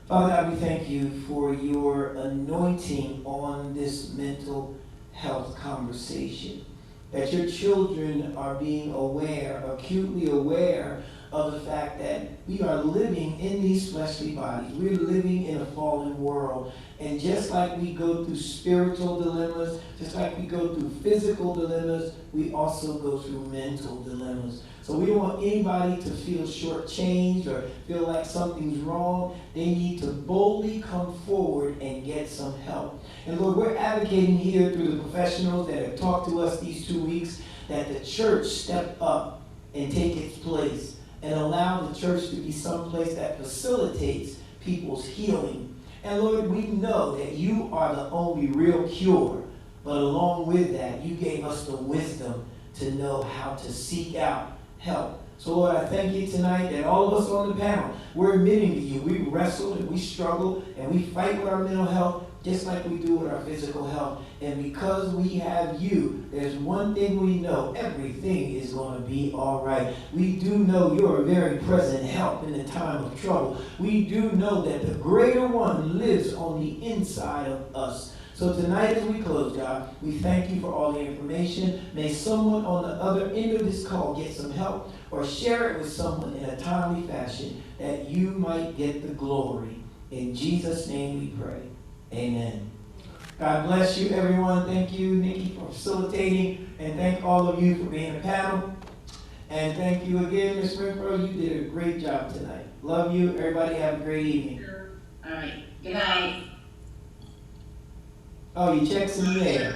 Speaker 3: Father God, we thank you for your anointing on this mental health conversation, that your children are being aware, acutely aware of the fact that we are living in these fleshly bodies. We're living in a fallen world. And just like we go through spiritual dilemmas, just like we go through physical dilemmas, we also go through mental dilemmas. So we don't want anybody to feel shortchanged or feel like something's wrong. They need to boldly come forward and get some help. And Lord, we're advocating here through the professionals that have talked to us these 2 weeks that the church step up and take its place and allow the church to be someplace that facilitates people's healing. And Lord, we know that you are the only real cure, but along with that, you gave us the wisdom to know how to seek out help. So Lord, I thank you tonight that all of us on the panel, we're admitting to you, we wrestle and we struggle and we fight with our mental health just like we do with our physical health. And because we have you, there's one thing we know, everything is going to be all right. We do know you're a very present help in the time of trouble. We do know that the greater one lives on the inside of us. So tonight as we close, God, we thank you for all the information. May someone on the other end of this call get some help or share it with someone in a timely fashion that you might get the glory. In Jesus' name we pray. Amen. God bless you, everyone. Thank you, Nikki, for facilitating, and thank all of you for being a panel. And thank you again, Ms. Renfro. You did a great job tonight. Love you. Everybody have a great evening.
Speaker 5: All right. Good night.
Speaker 3: Oh, your check's in the mail.